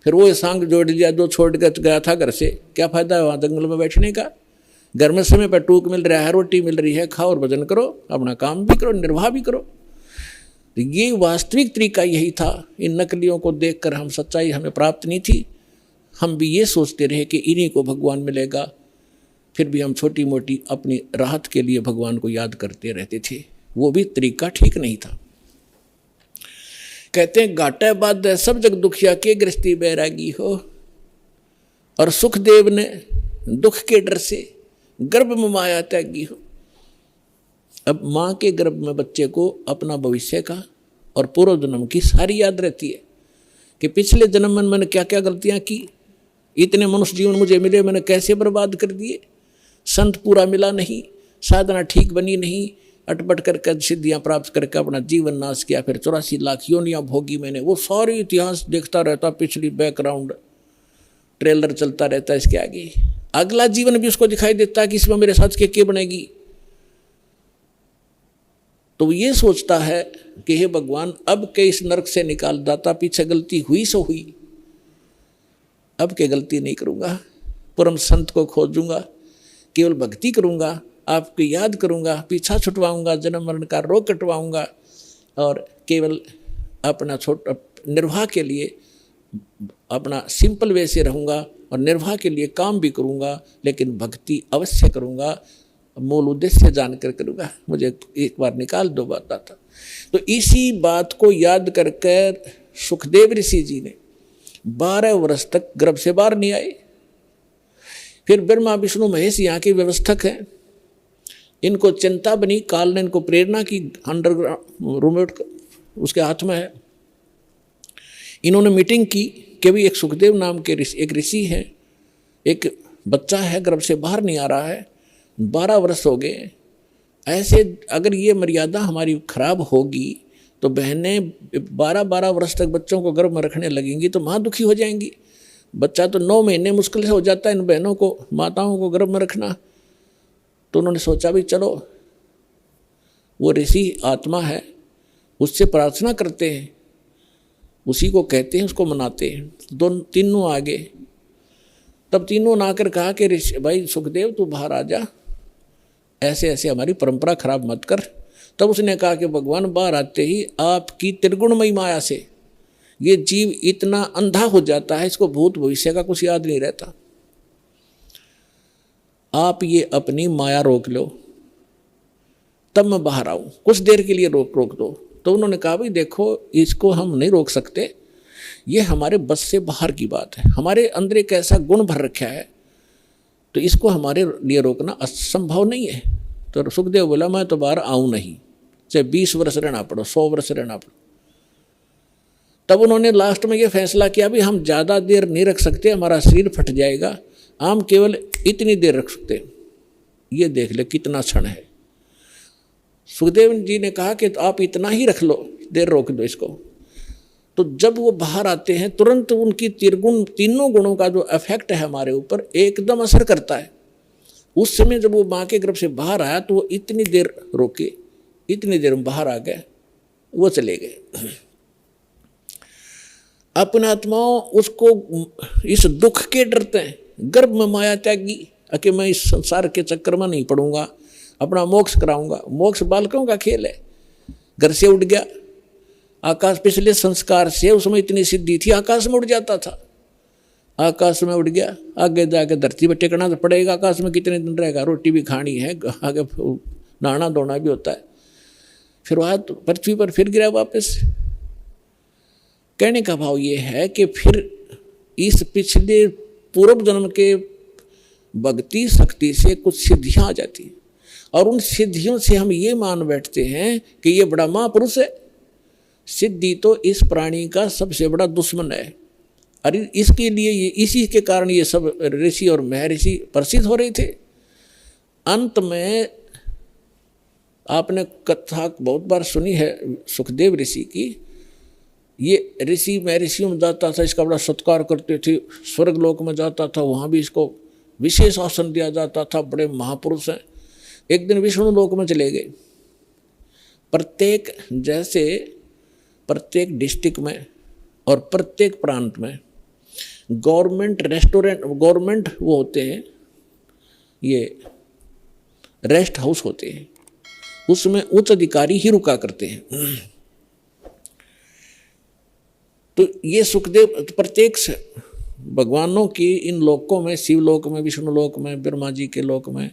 फिर वो सांग जोड़ दिया जो छोड़ कर गया था घर से, क्या फायदा है वहाँ जंगल में बैठने का। घर में समय पर टूक मिल रहा है, रोटी मिल रही है, खाओ और भजन करो, अपना काम भी करो, निर्वाह भी करो। तो ये वास्तविक तरीका यही था। इन नकलियों को देखकर हम सच्चाई हमें प्राप्त नहीं थी, हम भी ये सोचते रहे कि इन्हीं को भगवान मिलेगा, फिर भी हम छोटी मोटी अपनी राहत के लिए भगवान को याद करते रहते थे। वो भी तरीका ठीक नहीं था। कहते हैं घाटे बाद सब जग दुखिया के गृहस्थी बैरागी हो। और सुखदेव ने दुख के डर से गर्भ में माया त्यागी हो। अब माँ के गर्भ में बच्चे को अपना भविष्य का और पूर्व जन्म की सारी याद रहती है कि पिछले जन्म में मैंने क्या क्या गलतियाँ की, इतने मनुष्य जीवन मुझे मिले, मैंने कैसे बर्बाद कर दिए, संत पूरा मिला नहीं, साधना ठीक बनी नहीं, अटपट करके सिद्धियाँ प्राप्त करके अपना जीवन नाश किया, फिर 84 लाख योनियाँ भोगी मैंने। वो सारी इतिहास देखता रहता, पिछली बैकग्राउंड ट्रेलर चलता रहता, इसके आगे अगला जीवन भी उसको दिखाई देता कि इसमें मेरे साथ क्या बनेगी। तो ये सोचता है कि हे भगवान अब के इस नरक से निकाल दाता, पीछे गलती हुई सो हुई, अब के गलती नहीं करूँगा, परम संत को खोजूंगा, केवल भक्ति करूँगा, आपकी याद करूँगा, पीछा छुटवाऊँगा, जन्म मरण का रोग कटवाऊँगा और केवल अपना छोटा निर्वाह के लिए अपना सिंपल वे से रहूँगा और निर्वाह के लिए काम भी करूँगा, लेकिन भक्ति अवश्य करूँगा, मूल उद्देश्य जानकर करूँगा, मुझे एक बार निकाल दो बात आता। तो इसी बात को याद करके सुखदेव ऋषि जी ने 12 वर्ष तक गर्भ से बाहर नहीं आए। फिर ब्रह्मा विष्णु महेश यहाँ के व्यवस्थक हैं, इनको चिंता बनी, काल ने इनको प्रेरणा की, अंडरग्राउंड रूममेट उसके हाथ में है। इन्होंने मीटिंग की कि भी एक सुखदेव नाम के एक ऋषि है, एक बच्चा है गर्भ से बाहर नहीं आ रहा है, 12 वर्ष हो गए, ऐसे अगर ये मर्यादा हमारी खराब होगी तो बहनें 12-12 वर्ष तक बच्चों को गर्भ में रखने लगेंगी तो माँ दुखी हो जाएंगी। बच्चा तो 9 महीने मुश्किल से हो जाता है इन बहनों को, माताओं को गर्भ में रखना। तो उन्होंने सोचा भी चलो वो ऋषि आत्मा है, उससे प्रार्थना करते हैं, उसी को कहते हैं, उसको मनाते हैं। तीनों आगे, तब तीनों ने आकर कहा कि ऋषि भाई सुखदेव तू बाहर आ जा, ऐसे ऐसे हमारी परंपरा खराब मत कर। तब उसने कहा कि भगवान बाहर आते ही आपकी त्रिगुणमयी माया से ये जीव इतना अंधा हो जाता है, इसको भूत भविष्य का कुछ याद नहीं रहता, आप ये अपनी माया रोक लो, तब मैं बाहर आऊँ, कुछ देर के लिए रोक दो। तो उन्होंने कहा भाई देखो इसको हम नहीं रोक सकते, ये हमारे बस से बाहर की बात है, हमारे अंदर एक ऐसा गुण भर रखा है, तो इसको हमारे लिए रोकना असंभव नहीं है। तो सुखदेव बोला मैं तो बाहर आऊँ नहीं, चाहे 20 वर्ष रहना पड़ो, 100 वर्ष रहना पड़ो। तब उन्होंने लास्ट में ये फैसला किया भी हम ज़्यादा देर नहीं रख सकते, हमारा शरीर फट जाएगा, हम केवल इतनी देर रख सकते हैं, ये देख ले कितना क्षण है। सुखदेव जी ने कहा कि तो आप इतना ही रख लो, देर रोक दो इसको। तो जब वो बाहर आते हैं तुरंत उनकी तीनों गुणों का जो इफेक्ट है हमारे ऊपर एकदम असर करता है। उस समय जब वो माँ के गर्भ से बाहर आया तो वो इतनी देर रोके, इतनी देर में बाहर आ गए, वो चले गए। अपने आत्माओं उसको इस दुख के डरते हैं, गर्भ में माया त्यागी कि मैं इस संसार के चक्कर में नहीं पड़ूंगा, अपना मोक्ष कराऊंगा। मोक्ष बालकों का खेल है। घर से उठ गया आकाश, पिछले संस्कार से उसमें इतनी सिद्धि थी, आकाश में उड़ जाता था, आकाश में उड़ गया, आगे जाके धरती पर टेकना तो पड़ेगा, आकाश में कितने दिन रहेगा, रोटी भी खानी है, आगे नहाना धोना भी होता है। फिर वह पृथ्वी पर फिर गिरा वापस। कहने का भाव ये है कि फिर इस पिछले पूर्व जन्म के भक्ति शक्ति से कुछ सिद्धियाँ आ जाती हैं और उन सिद्धियों से हम ये मान बैठते हैं कि ये बड़ा महापुरुष है। सिद्धि तो इस प्राणी का सबसे बड़ा दुश्मन है, अरे इसके लिए ये इसी के कारण ये सब ऋषि और महर्षि प्रसिद्ध हो रहे थे। अंत में आपने कथा बहुत बार सुनी है सुखदेव ऋषि की। ये ऋषि, मैं ऋषियों में जाता था, इसका बड़ा सत्कार करते थे, स्वर्ग लोक में जाता था, वहाँ भी इसको विशेष आसन दिया जाता था, बड़े महापुरुष हैं। एक दिन विष्णु लोक में चले गए। प्रत्येक डिस्ट्रिक्ट में और प्रत्येक प्रांत में गवर्नमेंट रेस्टोरेंट, गवर्नमेंट वो होते हैं, ये रेस्ट हाउस होते हैं, उसमें उच्च अधिकारी ही रुका करते हैं। तो ये सुखदेव प्रत्येक भगवानों की इन लोकों में, शिवलोक में, विष्णु लोक में, ब्रह्मा जी के लोक में,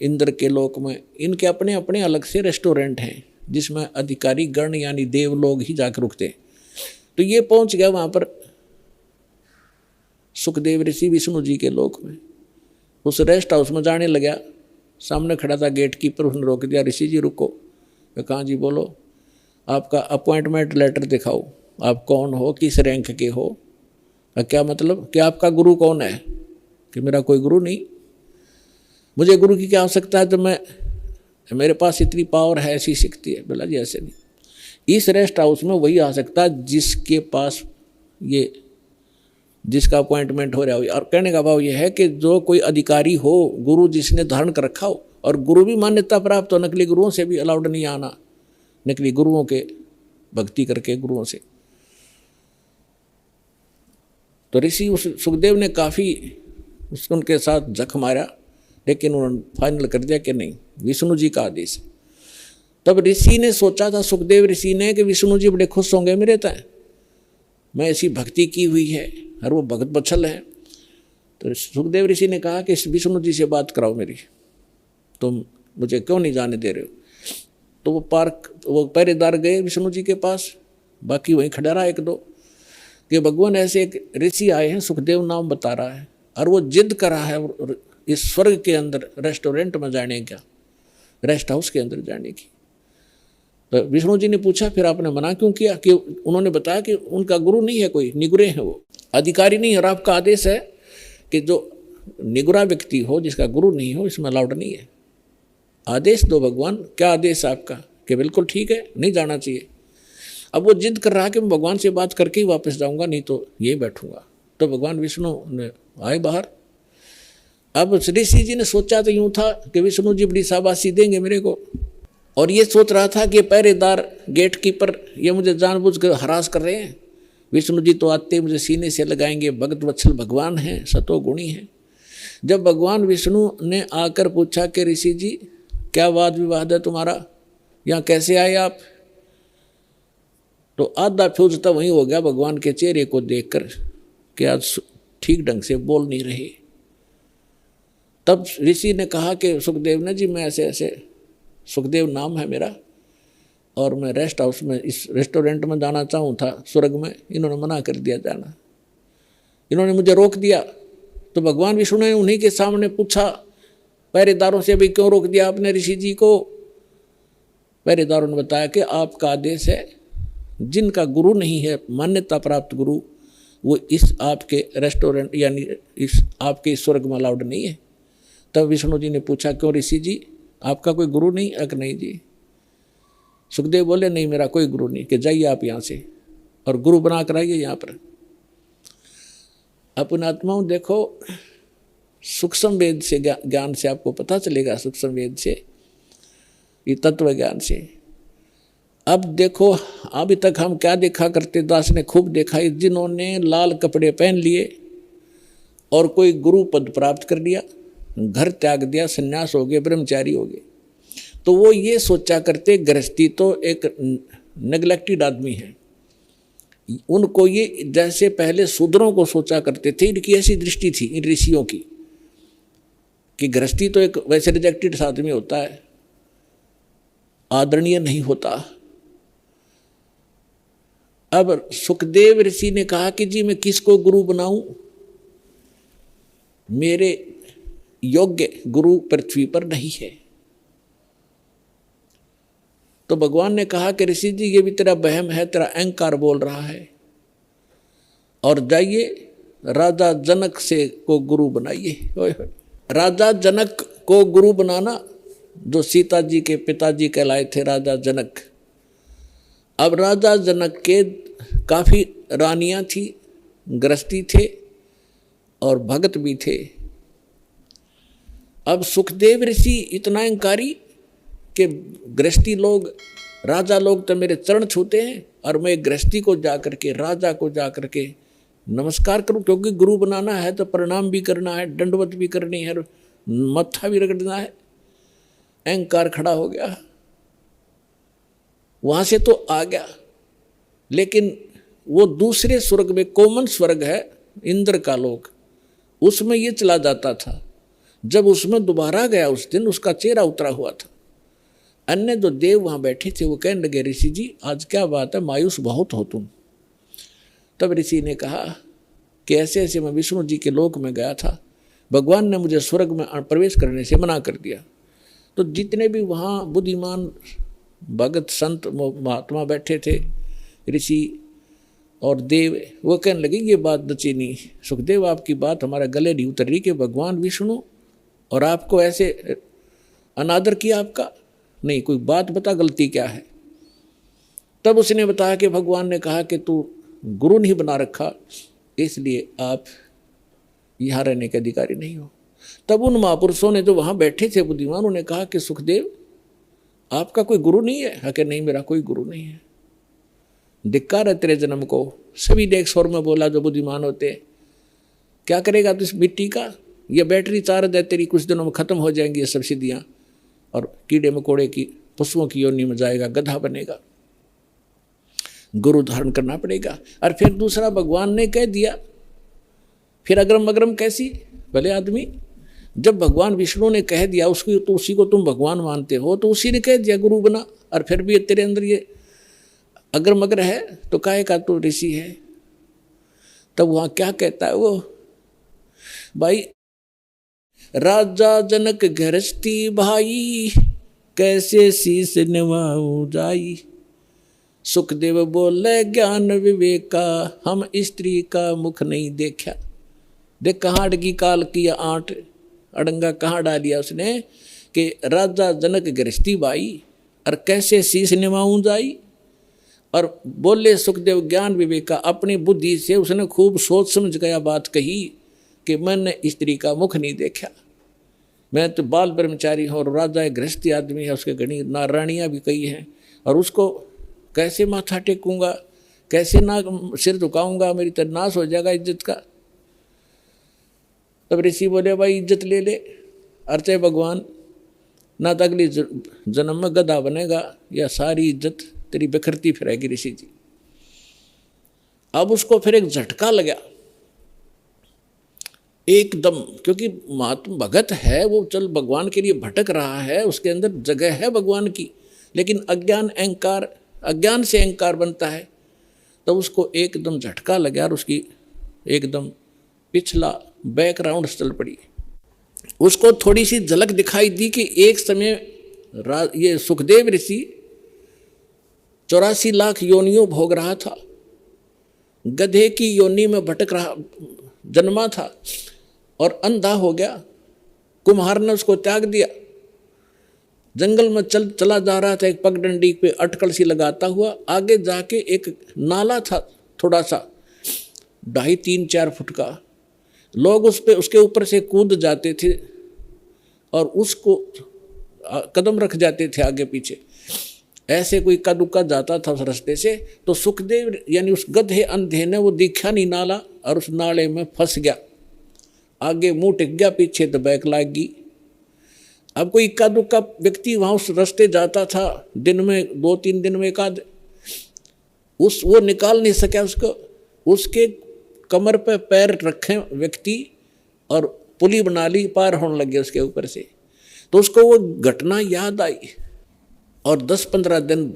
इंद्र के लोक में, इनके अपने अपने अलग से रेस्टोरेंट हैं जिसमें अधिकारी गण यानी देव लोग ही जाकर रुकते। तो ये पहुंच गया वहां पर सुखदेव ऋषि विष्णु जी के लोक में। उस रेस्ट हाउस में जाने लगा, सामने खड़ा था गेट कीपर, उसने रोक दिया, ऋषि जी रुको। कहाँ जी बोलो, आपका अपॉइंटमेंट लेटर दिखाओ, आप कौन हो, किस रैंक के हो। क्या मतलब कि आपका गुरु कौन है? कि मेरा कोई गुरु नहीं, मुझे गुरु की क्या आवश्यकता है, तो मेरे पास इतनी पावर है, ऐसी शक्ति है। बोला जी ऐसे नहीं, इस रेस्ट हाउस में वही आ सकता है जिसके पास ये, जिसका अपॉइंटमेंट हो रहा हो। और कहने का भाव ये है कि जो कोई अधिकारी हो, गुरु जिसने धारण कर रखा हो, और गुरु भी मान्यता प्राप्त हो, नकली गुरुओं से भी अलाउड नहीं आना, नकली गुरुओं के भक्ति करके गुरुओं से। तो ऋषि उस सुखदेव ने काफ़ी उनके साथ जख मारा, लेकिन उन्होंने फाइनल कर दिया कि नहीं, विष्णु जी का आदेश है। तब ऋषि ने सोचा था, सुखदेव ऋषि ने, कि विष्णु जी बड़े खुश होंगे मेरे तय, मैं ऐसी भक्ति की हुई है और वो भगत बत्सल है। तो सुखदेव ऋषि ने कहा कि विष्णु जी से बात कराओ मेरी, तुम मुझे क्यों नहीं जाने दे रहे हो। तो वो पहरेदार गए विष्णु जी के पास, बाकी वहीं खड़ा रहा एक दो, कि भगवान ऐसे एक ऋषि आए हैं, सुखदेव नाम बता रहा है, और वो जिद कर रहा है इस स्वर्ग के अंदर रेस्टोरेंट में जाने का, रेस्ट हाउस के अंदर जाने की। तो विष्णु जी ने पूछा, फिर आपने मना क्यों किया? कि उन्होंने बताया कि उनका गुरु नहीं है, कोई निगुरे हैं, वो अधिकारी नहीं है, और आपका आदेश है कि जो निगुरा व्यक्ति हो, जिसका गुरु नहीं हो, इसमें अलाउड नहीं है। आदेश दो भगवान, क्या आदेश है आपका? कि बिल्कुल ठीक है, नहीं जाना चाहिए। अब वो जिद कर रहा कि मैं भगवान से बात करके ही वापस जाऊंगा, नहीं तो यही बैठूंगा। तो भगवान विष्णु ने आए बाहर। अब ऋषि जी ने सोचा तो यूं था कि विष्णु जी बड़ी शाबाशी देंगे मेरे को, और ये सोच रहा था कि पहरेदार गेट कीपर ये मुझे जानबूझ कर हरास कर रहे हैं, विष्णु जी तो आते मुझे सीने से लगाएंगे, भगत वत्सल भगवान हैं, सतो गुणी हैं। जब भगवान विष्णु ने आकर पूछा कि ऋषि जी क्या वाद विवाद है तुम्हारा, यहाँ कैसे आए आप, तो आधा फ्यूज तब वहीं हो गया भगवान के चेहरे को देखकर कि आज ठीक ढंग से बोल नहीं रहे। तब ऋषि ने कहा कि सुखदेव ने जी, मैं ऐसे ऐसे, सुखदेव नाम है मेरा, और मैं रेस्ट हाउस में, इस रेस्टोरेंट में जाना चाहूँ था स्वर्ग में, इन्होंने मना कर दिया जाना, इन्होंने मुझे रोक दिया। तो भगवान विष्णु ने उन्हीं के सामने पूछा पहरेदारों से, भाई क्यों रोक दिया आपने ऋषि जी को? पहरेदारों ने बताया कि आपका आदेश है, जिनका गुरु नहीं है, मान्यता प्राप्त गुरु, वो इस आपके रेस्टोरेंट यानी इस आपके स्वर्ग में अलाउड नहीं है। तब विष्णु जी ने पूछा, क्यों ऋषि जी, आपका कोई गुरु नहीं? अगर नहीं जी। सुखदेव बोले, नहीं मेरा कोई गुरु नहीं, कि जाइए आप यहाँ से और गुरु बना कर आइए यहाँ पर। अपने आत्माओं देखो, सूक्ष्म वेद से ज्ञान से आपको पता चलेगा, सूक्ष्म वेद से, ये तत्व ज्ञान से। अब देखो, अभी तक हम क्या देखा करते, दास ने खूब देखा, जिन्होंने लाल कपड़े पहन लिए और कोई गुरु पद प्राप्त कर लिया, घर त्याग दिया, सन्यास हो गए, ब्रह्मचारी हो गए, तो वो ये सोचा करते गृहस्थी तो एक नेग्लेक्टेड आदमी है। उनको ये जैसे पहले शूद्रों को सोचा करते थे, इनकी ऐसी दृष्टि थी इन ऋषियों की कि गृहस्थी तो एक वैसे रिजेक्टेड आदमी होता है, आदरणीय नहीं होता। अब सुखदेव ऋषि ने कहा कि जी मैं किसको गुरु बनाऊं, मेरे योग्य गुरु पृथ्वी पर नहीं है। तो भगवान ने कहा कि ऋषि जी ये भी तेरा वहम है, तेरा अहंकार बोल रहा है, और जाइए राजा जनक से को गुरु बनाइए। राजा जनक को गुरु बनाना जो सीता जी के पिताजी कहलाए थे राजा जनक। अब राजा जनक के काफ़ी रानियां थी, गृहस्थी थे और भगत भी थे। अब सुखदेव ऋषि इतना अहंकारी कि गृहस्थी लोग, राजा लोग तो मेरे चरण छूते हैं और मैं गृहस्थी को जाकर के, राजा को जाकर के नमस्कार करूं, क्योंकि गुरु बनाना है तो प्रणाम भी करना है, दंडवत भी करनी है, मत्था भी रगड़ना है। अहंकार खड़ा हो गया, वहां से तो आ गया, लेकिन वो दूसरे स्वर्ग में, कोमन स्वर्ग है इंद्र का लोक, उसमें ये चला जाता था। जब उसमें दोबारा गया उस दिन उसका चेहरा उतरा हुआ था। अन्य जो देव वहां बैठे थे वो कहने लगे, ऋषि जी आज क्या बात है, मायूस बहुत हो तुम। तब ऋषि ने कहा कि ऐसे ऐसे मैं विष्णु जी के लोक में गया था, भगवान ने मुझे स्वर्ग में प्रवेश करने से मना कर दिया। तो जितने भी वहाँ बुद्धिमान भगत संत महात्मा बैठे थे, ऋषि और देव, वो कहने लगे ये बात बची नहीं, सुखदेव आपकी बात हमारे गले नहीं उतर रही कि भगवान विष्णु और आपको ऐसे अनादर किया आपका, नहीं कोई बात बता, गलती क्या है। तब उसने बताया कि भगवान ने कहा कि तू गुरु नहीं बना रखा, इसलिए आप यहाँ रहने के अधिकारी नहीं हो। तब उन महापुरुषों ने जो वहाँ बैठे थे बुद्धिमान, उन्होंने कहा कि सुखदेव आपका कोई गुरु नहीं है? कि नहीं मेरा कोई गुरु नहीं है, धिक्कार है तेरे जन्म को। सभी ने एक स्वर में बोला जो बुद्धिमान होते, क्या करेगा तू इस मिट्टी का, ये बैटरी चार्ज है तेरी, कुछ दिनों में खत्म हो जाएंगी ये सब सिद्धियाँ, और कीड़े मकोड़े की पशुओं की योनि में जाएगा, गधा बनेगा, गुरु धारण करना पड़ेगा। और फिर दूसरा भगवान ने कह दिया, फिर अग्रम अग्रम कैसी भले आदमी, जब भगवान विष्णु ने कह दिया उसको, तो उसी को तुम भगवान मानते हो, तो उसी ने कह दिया गुरु बना, और फिर भी तेरे अंदर ये अग्रम अग्र है, तो काहे का तो ऋषि है। तब वहाँ क्या कहता है वो, भाई राजा जनक गृहस्थी भाई, कैसे शीस निभाऊं जाई। सुखदेव बोले ज्ञान विवेका, हम स्त्री का मुख नहीं देखा। देख कहाँ अड़गी काल की आंट, अड़ंगा कहाँ डालिया उसने, कि राजा जनक गृहस्थी भाई और कैसे शीस निभाऊं जाई। और बोले सुखदेव ज्ञान विवेका, अपनी बुद्धि से उसने खूब सोच समझ गया बात कही कि मैंने स्त्री का मुख नहीं देखा, मैं तो बाल ब्रह्मचारी हूँ और राजा है, गृहस्थी आदमी है, उसके घनी नारानियाँ भी कई हैं, और उसको कैसे माथा टेकूंगा, कैसे ना सिर झुकाऊंगा, मेरी तो नाश हो जाएगा इज्जत का। तब ऋषि बोले भाई इज्जत ले ले, अर्चे भगवान ना तो अगली जन्म में गधा बनेगा, या सारी इज्जत तेरी बिखरती फिरेगी ऋषि जी। अब उसको फिर एक झटका लगा एकदम, क्योंकि महात्मा भगत है वो, चल भगवान के लिए भटक रहा है, उसके अंदर जगह है भगवान की, लेकिन अज्ञान अहंकार, अज्ञान से अहंकार बनता है। तो उसको एकदम झटका लगा और उसकी एकदम पिछला बैकग्राउंड चल पड़ी। उसको थोड़ी सी झलक दिखाई दी कि एक समय ये सुखदेव ऋषि 84 लाख योनियों भोग रहा था, गधे की योनि में भटक रहा, जन्मा था और अंधा हो गया। कुम्हार ने उसको त्याग दिया, जंगल में चला जा रहा था, एक पगडंडी पे अटकल सी लगाता हुआ, आगे जाके एक नाला था थोड़ा सा 2.5-3-4 फुट का, लोग उस पे उसके ऊपर से कूद जाते थे और उसको कदम रख जाते थे आगे पीछे, ऐसे कोई इक्का दुक्का जाता था उस रास्ते से। तो सुखदेव यानी उस गधे अंधे ने वो देखा नहीं नाला और उस नाले में फंस गया, आगे मुंह टिक गया, पीछे तो बैक लाग गई। अब कोई इक्का दुक्का व्यक्ति वहाँ उस रास्ते जाता था, दिन में 2-3 दिन में एक आध, वो निकाल नहीं सका उसको, उसके कमर पे पैर रखे व्यक्ति और पुली बना ली, पार होने लगे उसके ऊपर से। तो उसको वो घटना याद आई और 10-15 दिन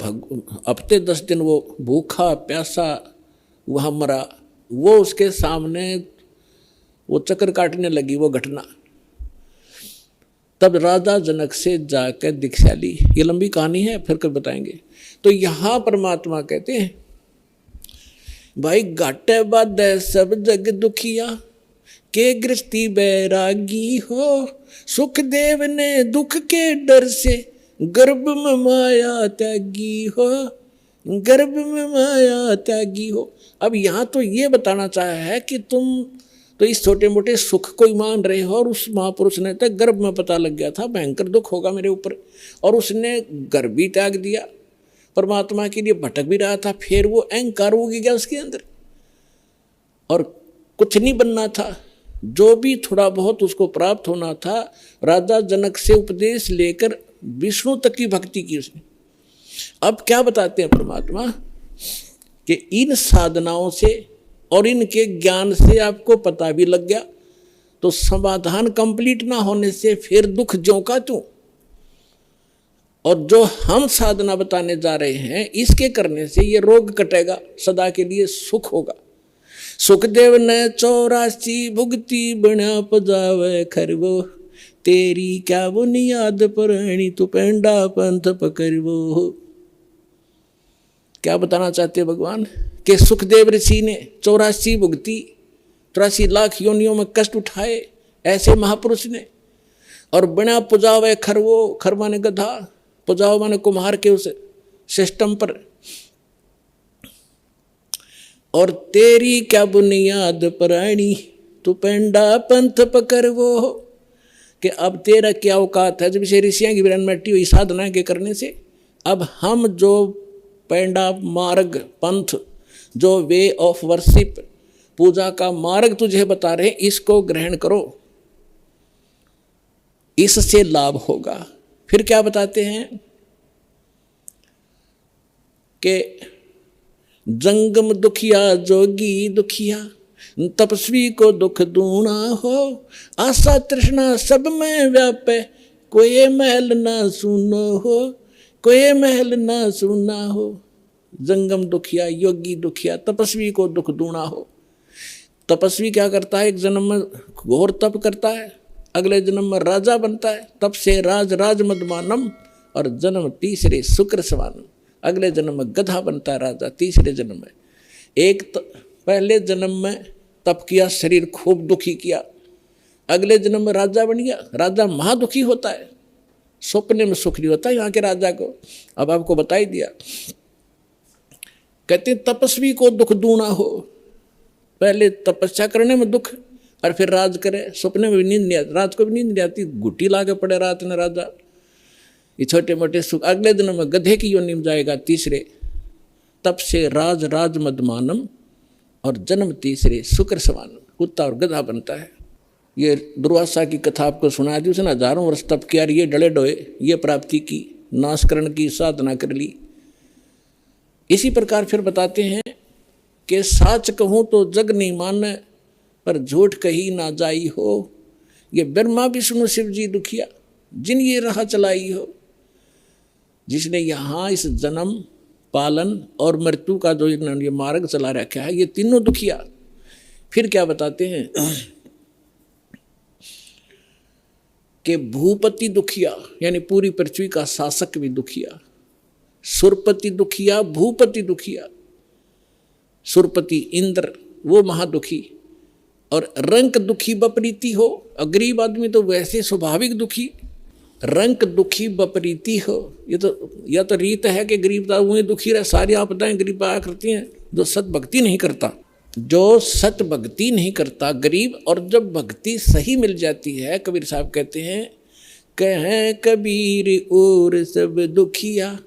हफ्ते 10 दिन वो भूखा प्यासा वहाँ मरा। वो उसके सामने वो चक्कर काटने लगी वो घटना। तब राजा जनक से जाकर दीक्षा ली। ये लंबी कहानी है, फिर कब बताएंगे। तो यहाँ परमात्मा कहते हैं भाई घाटे बाधे सब जग दुखिया, के गृहस्थी बैरागी हो, सुखदेव ने दुख के डर से गर्भ में माया त्यागी हो, गर्भ में माया त्यागी हो। अब यहाँ तो ये बताना चाहा है कि तुम तो इस छोटे मोटे सुख को ही मान रहे हो, और उस महापुरुष ने तो गर्भ में पता लग गया था भयंकर दुख होगा मेरे ऊपर, और उसने गर्भ भी त्याग दिया, परमात्मा के लिए भटक भी रहा था, फिर वो अहंकार हो गया उसके अंदर और कुछ नहीं बनना था। जो भी थोड़ा बहुत उसको प्राप्त होना था, राजा जनक से उपदेश लेकर विष्णु तक की भक्ति की उसने। अब क्या बताते हैं परमात्मा कि इन साधनाओं से और इनके ज्ञान से आपको पता भी लग गया, तो समाधान कंप्लीट ना होने से फिर दुख ज्यों का त्यों। और जो हम साधना बताने जा रहे हैं, इसके करने से ये रोग कटेगा, सदा के लिए सुख होगा। सुखदेव ने 84 भुगती बना पजावे खरवो, तेरी क्या बुनियाद पुरानी तू पेंडा पंथ पकड़वो। क्या बताना चाहते भगवान कि सुखदेव ऋषि ने 84 भुगती, 83 लाख योनियों में कष्ट उठाए ऐसे महापुरुष ने, और बिना पुजावे खरवो, खर माने गधा, पुजाओ माने कुम्हार के उस सिस्टम पर, और तेरी क्या बुनियाद पुरानी तू पेंडा पंथ पकड़वो, कि अब तेरा क्या औकात है। जब से ऋषियों की विरनमट्टी हुई साधना के करने से, अब हम जो पेंडा मार्ग पंथ, जो वे ऑफ वर्शिप, पूजा का मार्ग तुझे बता रहे, इसको ग्रहण करो, इससे लाभ होगा। फिर क्या बताते हैं कि जंगम दुखिया जोगी दुखिया, तपस्वी को दुख दूना हो, आशा तृष्णा सब में व्यापे, कोई महल ना सुनो हो, कोई महल ना सुना हो। जंगम दुखिया, योगी दुखिया, तपस्वी को दुख दूना हो। तपस्वी क्या करता है, एक जन्म में घोर तप करता है, अगले जन्म में राजा बनता है, तप से राज राज मदमानम, और जन्म तीसरे शुक्र सवानम, अगले जन्म में गधा बनता है राजा तीसरे जन्म में। एक पहले जन्म में तप किया, शरीर खूब दुखी किया, अगले जन्म में राजा बन गया, राजा महादुखी होता है, सपने में सुख नहीं होता यहाँ के राजा को। अब आपको बता ही दिया। कहते तपस्वी को दुख दूना हो, पहले तपस्या करने में दुख, और फिर राज करे, सपने में भी नींद नहीं आती, रात को भी नींद नहीं आती, गुटी ला के पड़े रात में राजा, ये छोटे मोटे सुख। अगले दिन में गधे की योनि में जाएगा तीसरे, तप से राज राज मदमानम, और जन्म तीसरे शुक्र सवानम, कुत्ता और गधा बनता है। ये दुर्वासा की कथा आपको सुना दी, उसने हजारों वर्ष तप किया, ये डले डोए, ये प्राप्ति की, नाशकरण की साधना कर ली। इसी प्रकार फिर बताते हैं कि साच कहूँ तो जग नहीं माने, पर झूठ कही ना जाई हो, ये ब्रह्मा विष्णु शिव जी दुखिया, जिन ये राह चलाई हो, जिसने यहाँ इस जन्म पालन और मृत्यु का जो ये मार्ग चला रखा है, ये तीनों दुखिया। फिर क्या बताते हैं कि भूपति दुखिया, यानी पूरी पृथ्वी का शासक भी दुखिया, सुरपति दुखिया, भूपति दुखिया। सुरपति इंद्र वो महादुखी, और रंक दुखी बपरीती हो, गरीब आदमी तो वैसे स्वाभाविक दुखी, रंक दुखी बपरीती हो। ये तो या तो रीत है कि गरीब वही दुखी रहे, सारी आपदाएं गरीब आया करती हैं। जो सत भक्ति नहीं करता, जो सत भक्ति नहीं करता गरीब, और जब भक्ति सही मिल जाती है, कबीर साहब कहते हैं, कहें कबीर और सब दुखिया,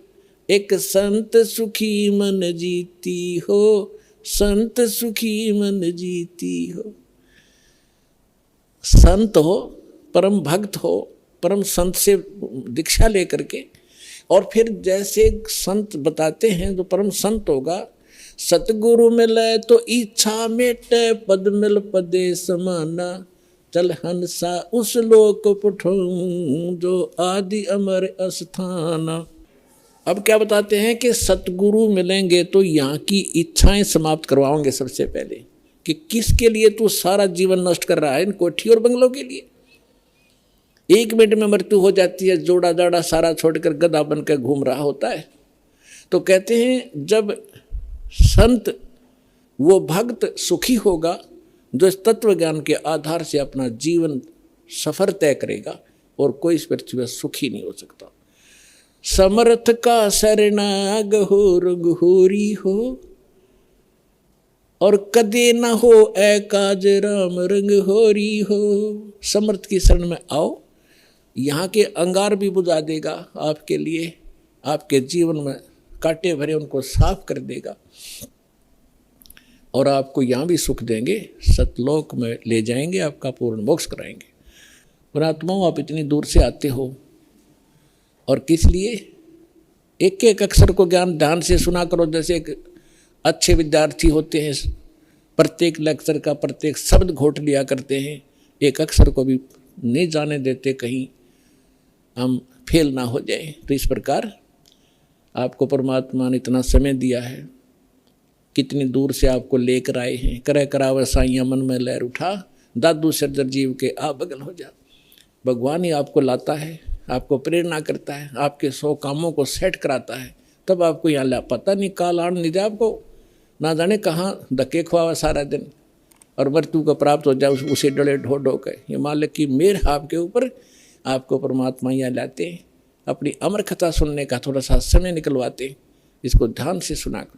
एक संत सुखी मन जीती हो, संत सुखी मन जीती हो। संत हो, परम भक्त हो, परम संत से दीक्षा लेकर के, और फिर जैसे संत बताते हैं, जो परम संत होगा, सतगुरु मिले तो इच्छा मेटे, पद मिल पदे समाना, चल हंसा उस लोक पठाऊं, जो आदि अमर अस्थाना। अब क्या बताते हैं कि सतगुरु मिलेंगे तो यहाँ की इच्छाएं समाप्त करवाओगे सबसे पहले, कि किसके लिए तू सारा जीवन नष्ट कर रहा है, इन कोठी और बंगलों के लिए। 1 मिनट में मृत्यु हो जाती है, जोड़ा जाड़ा सारा छोड़कर गधा बनकर घूम रहा होता है। तो कहते हैं जब संत वो भक्त सुखी होगा, जो इस तत्व ज्ञान के आधार से अपना जीवन सफर तय करेगा और कोई इस पृथ्वी पर सुखी नहीं हो सकता। समर्थ का शरणा गहोर गहोरी हो और कदे न हो ए काज राम रंग होरी हो। समर्थ की शरण में आओ, यहाँ के अंगार भी बुझा देगा आपके लिए, आपके जीवन में कांटे भरे उनको साफ कर देगा और आपको यहाँ भी सुख देंगे, सतलोक में ले जाएंगे, आपका पूर्ण मोक्ष कराएंगे। पुणात्माओं, आप इतनी दूर से आते हो और किस लिए? एक एक अक्षर को ज्ञान ध्यान से सुना करो। जैसे एक अच्छे विद्यार्थी होते हैं, प्रत्येक अक्षर का प्रत्येक शब्द घोट लिया करते हैं, एक अक्षर को भी नहीं जाने देते कहीं हम फेल ना हो जाए। तो इस प्रकार आपको परमात्मा ने इतना समय दिया है, कितनी दूर से आपको लेकर आए हैं। करे करावे साइया मन में लहर उठा, दादू सर्जर जीव के आ बगल हो जा। भगवान ही आपको लाता है, आपको प्रेरणा करता है, आपके 100 कामों को सेट कराता है, तब आपको यहाँ ला। पता नहीं काल आन नहीं दे आपको, ना जाने कहाँ धक्के खुआवा सारा दिन और मृत्यु को प्राप्त हो जाए उसे डले ढो ढो के। ये मालिक की मेर आपके ऊपर, आपको परमात्मा यहाँ लाते हैं, अपनी अमर कथा सुनने का थोड़ा सा समय निकलवाते हैं। इसको ध्यान से सुना करो।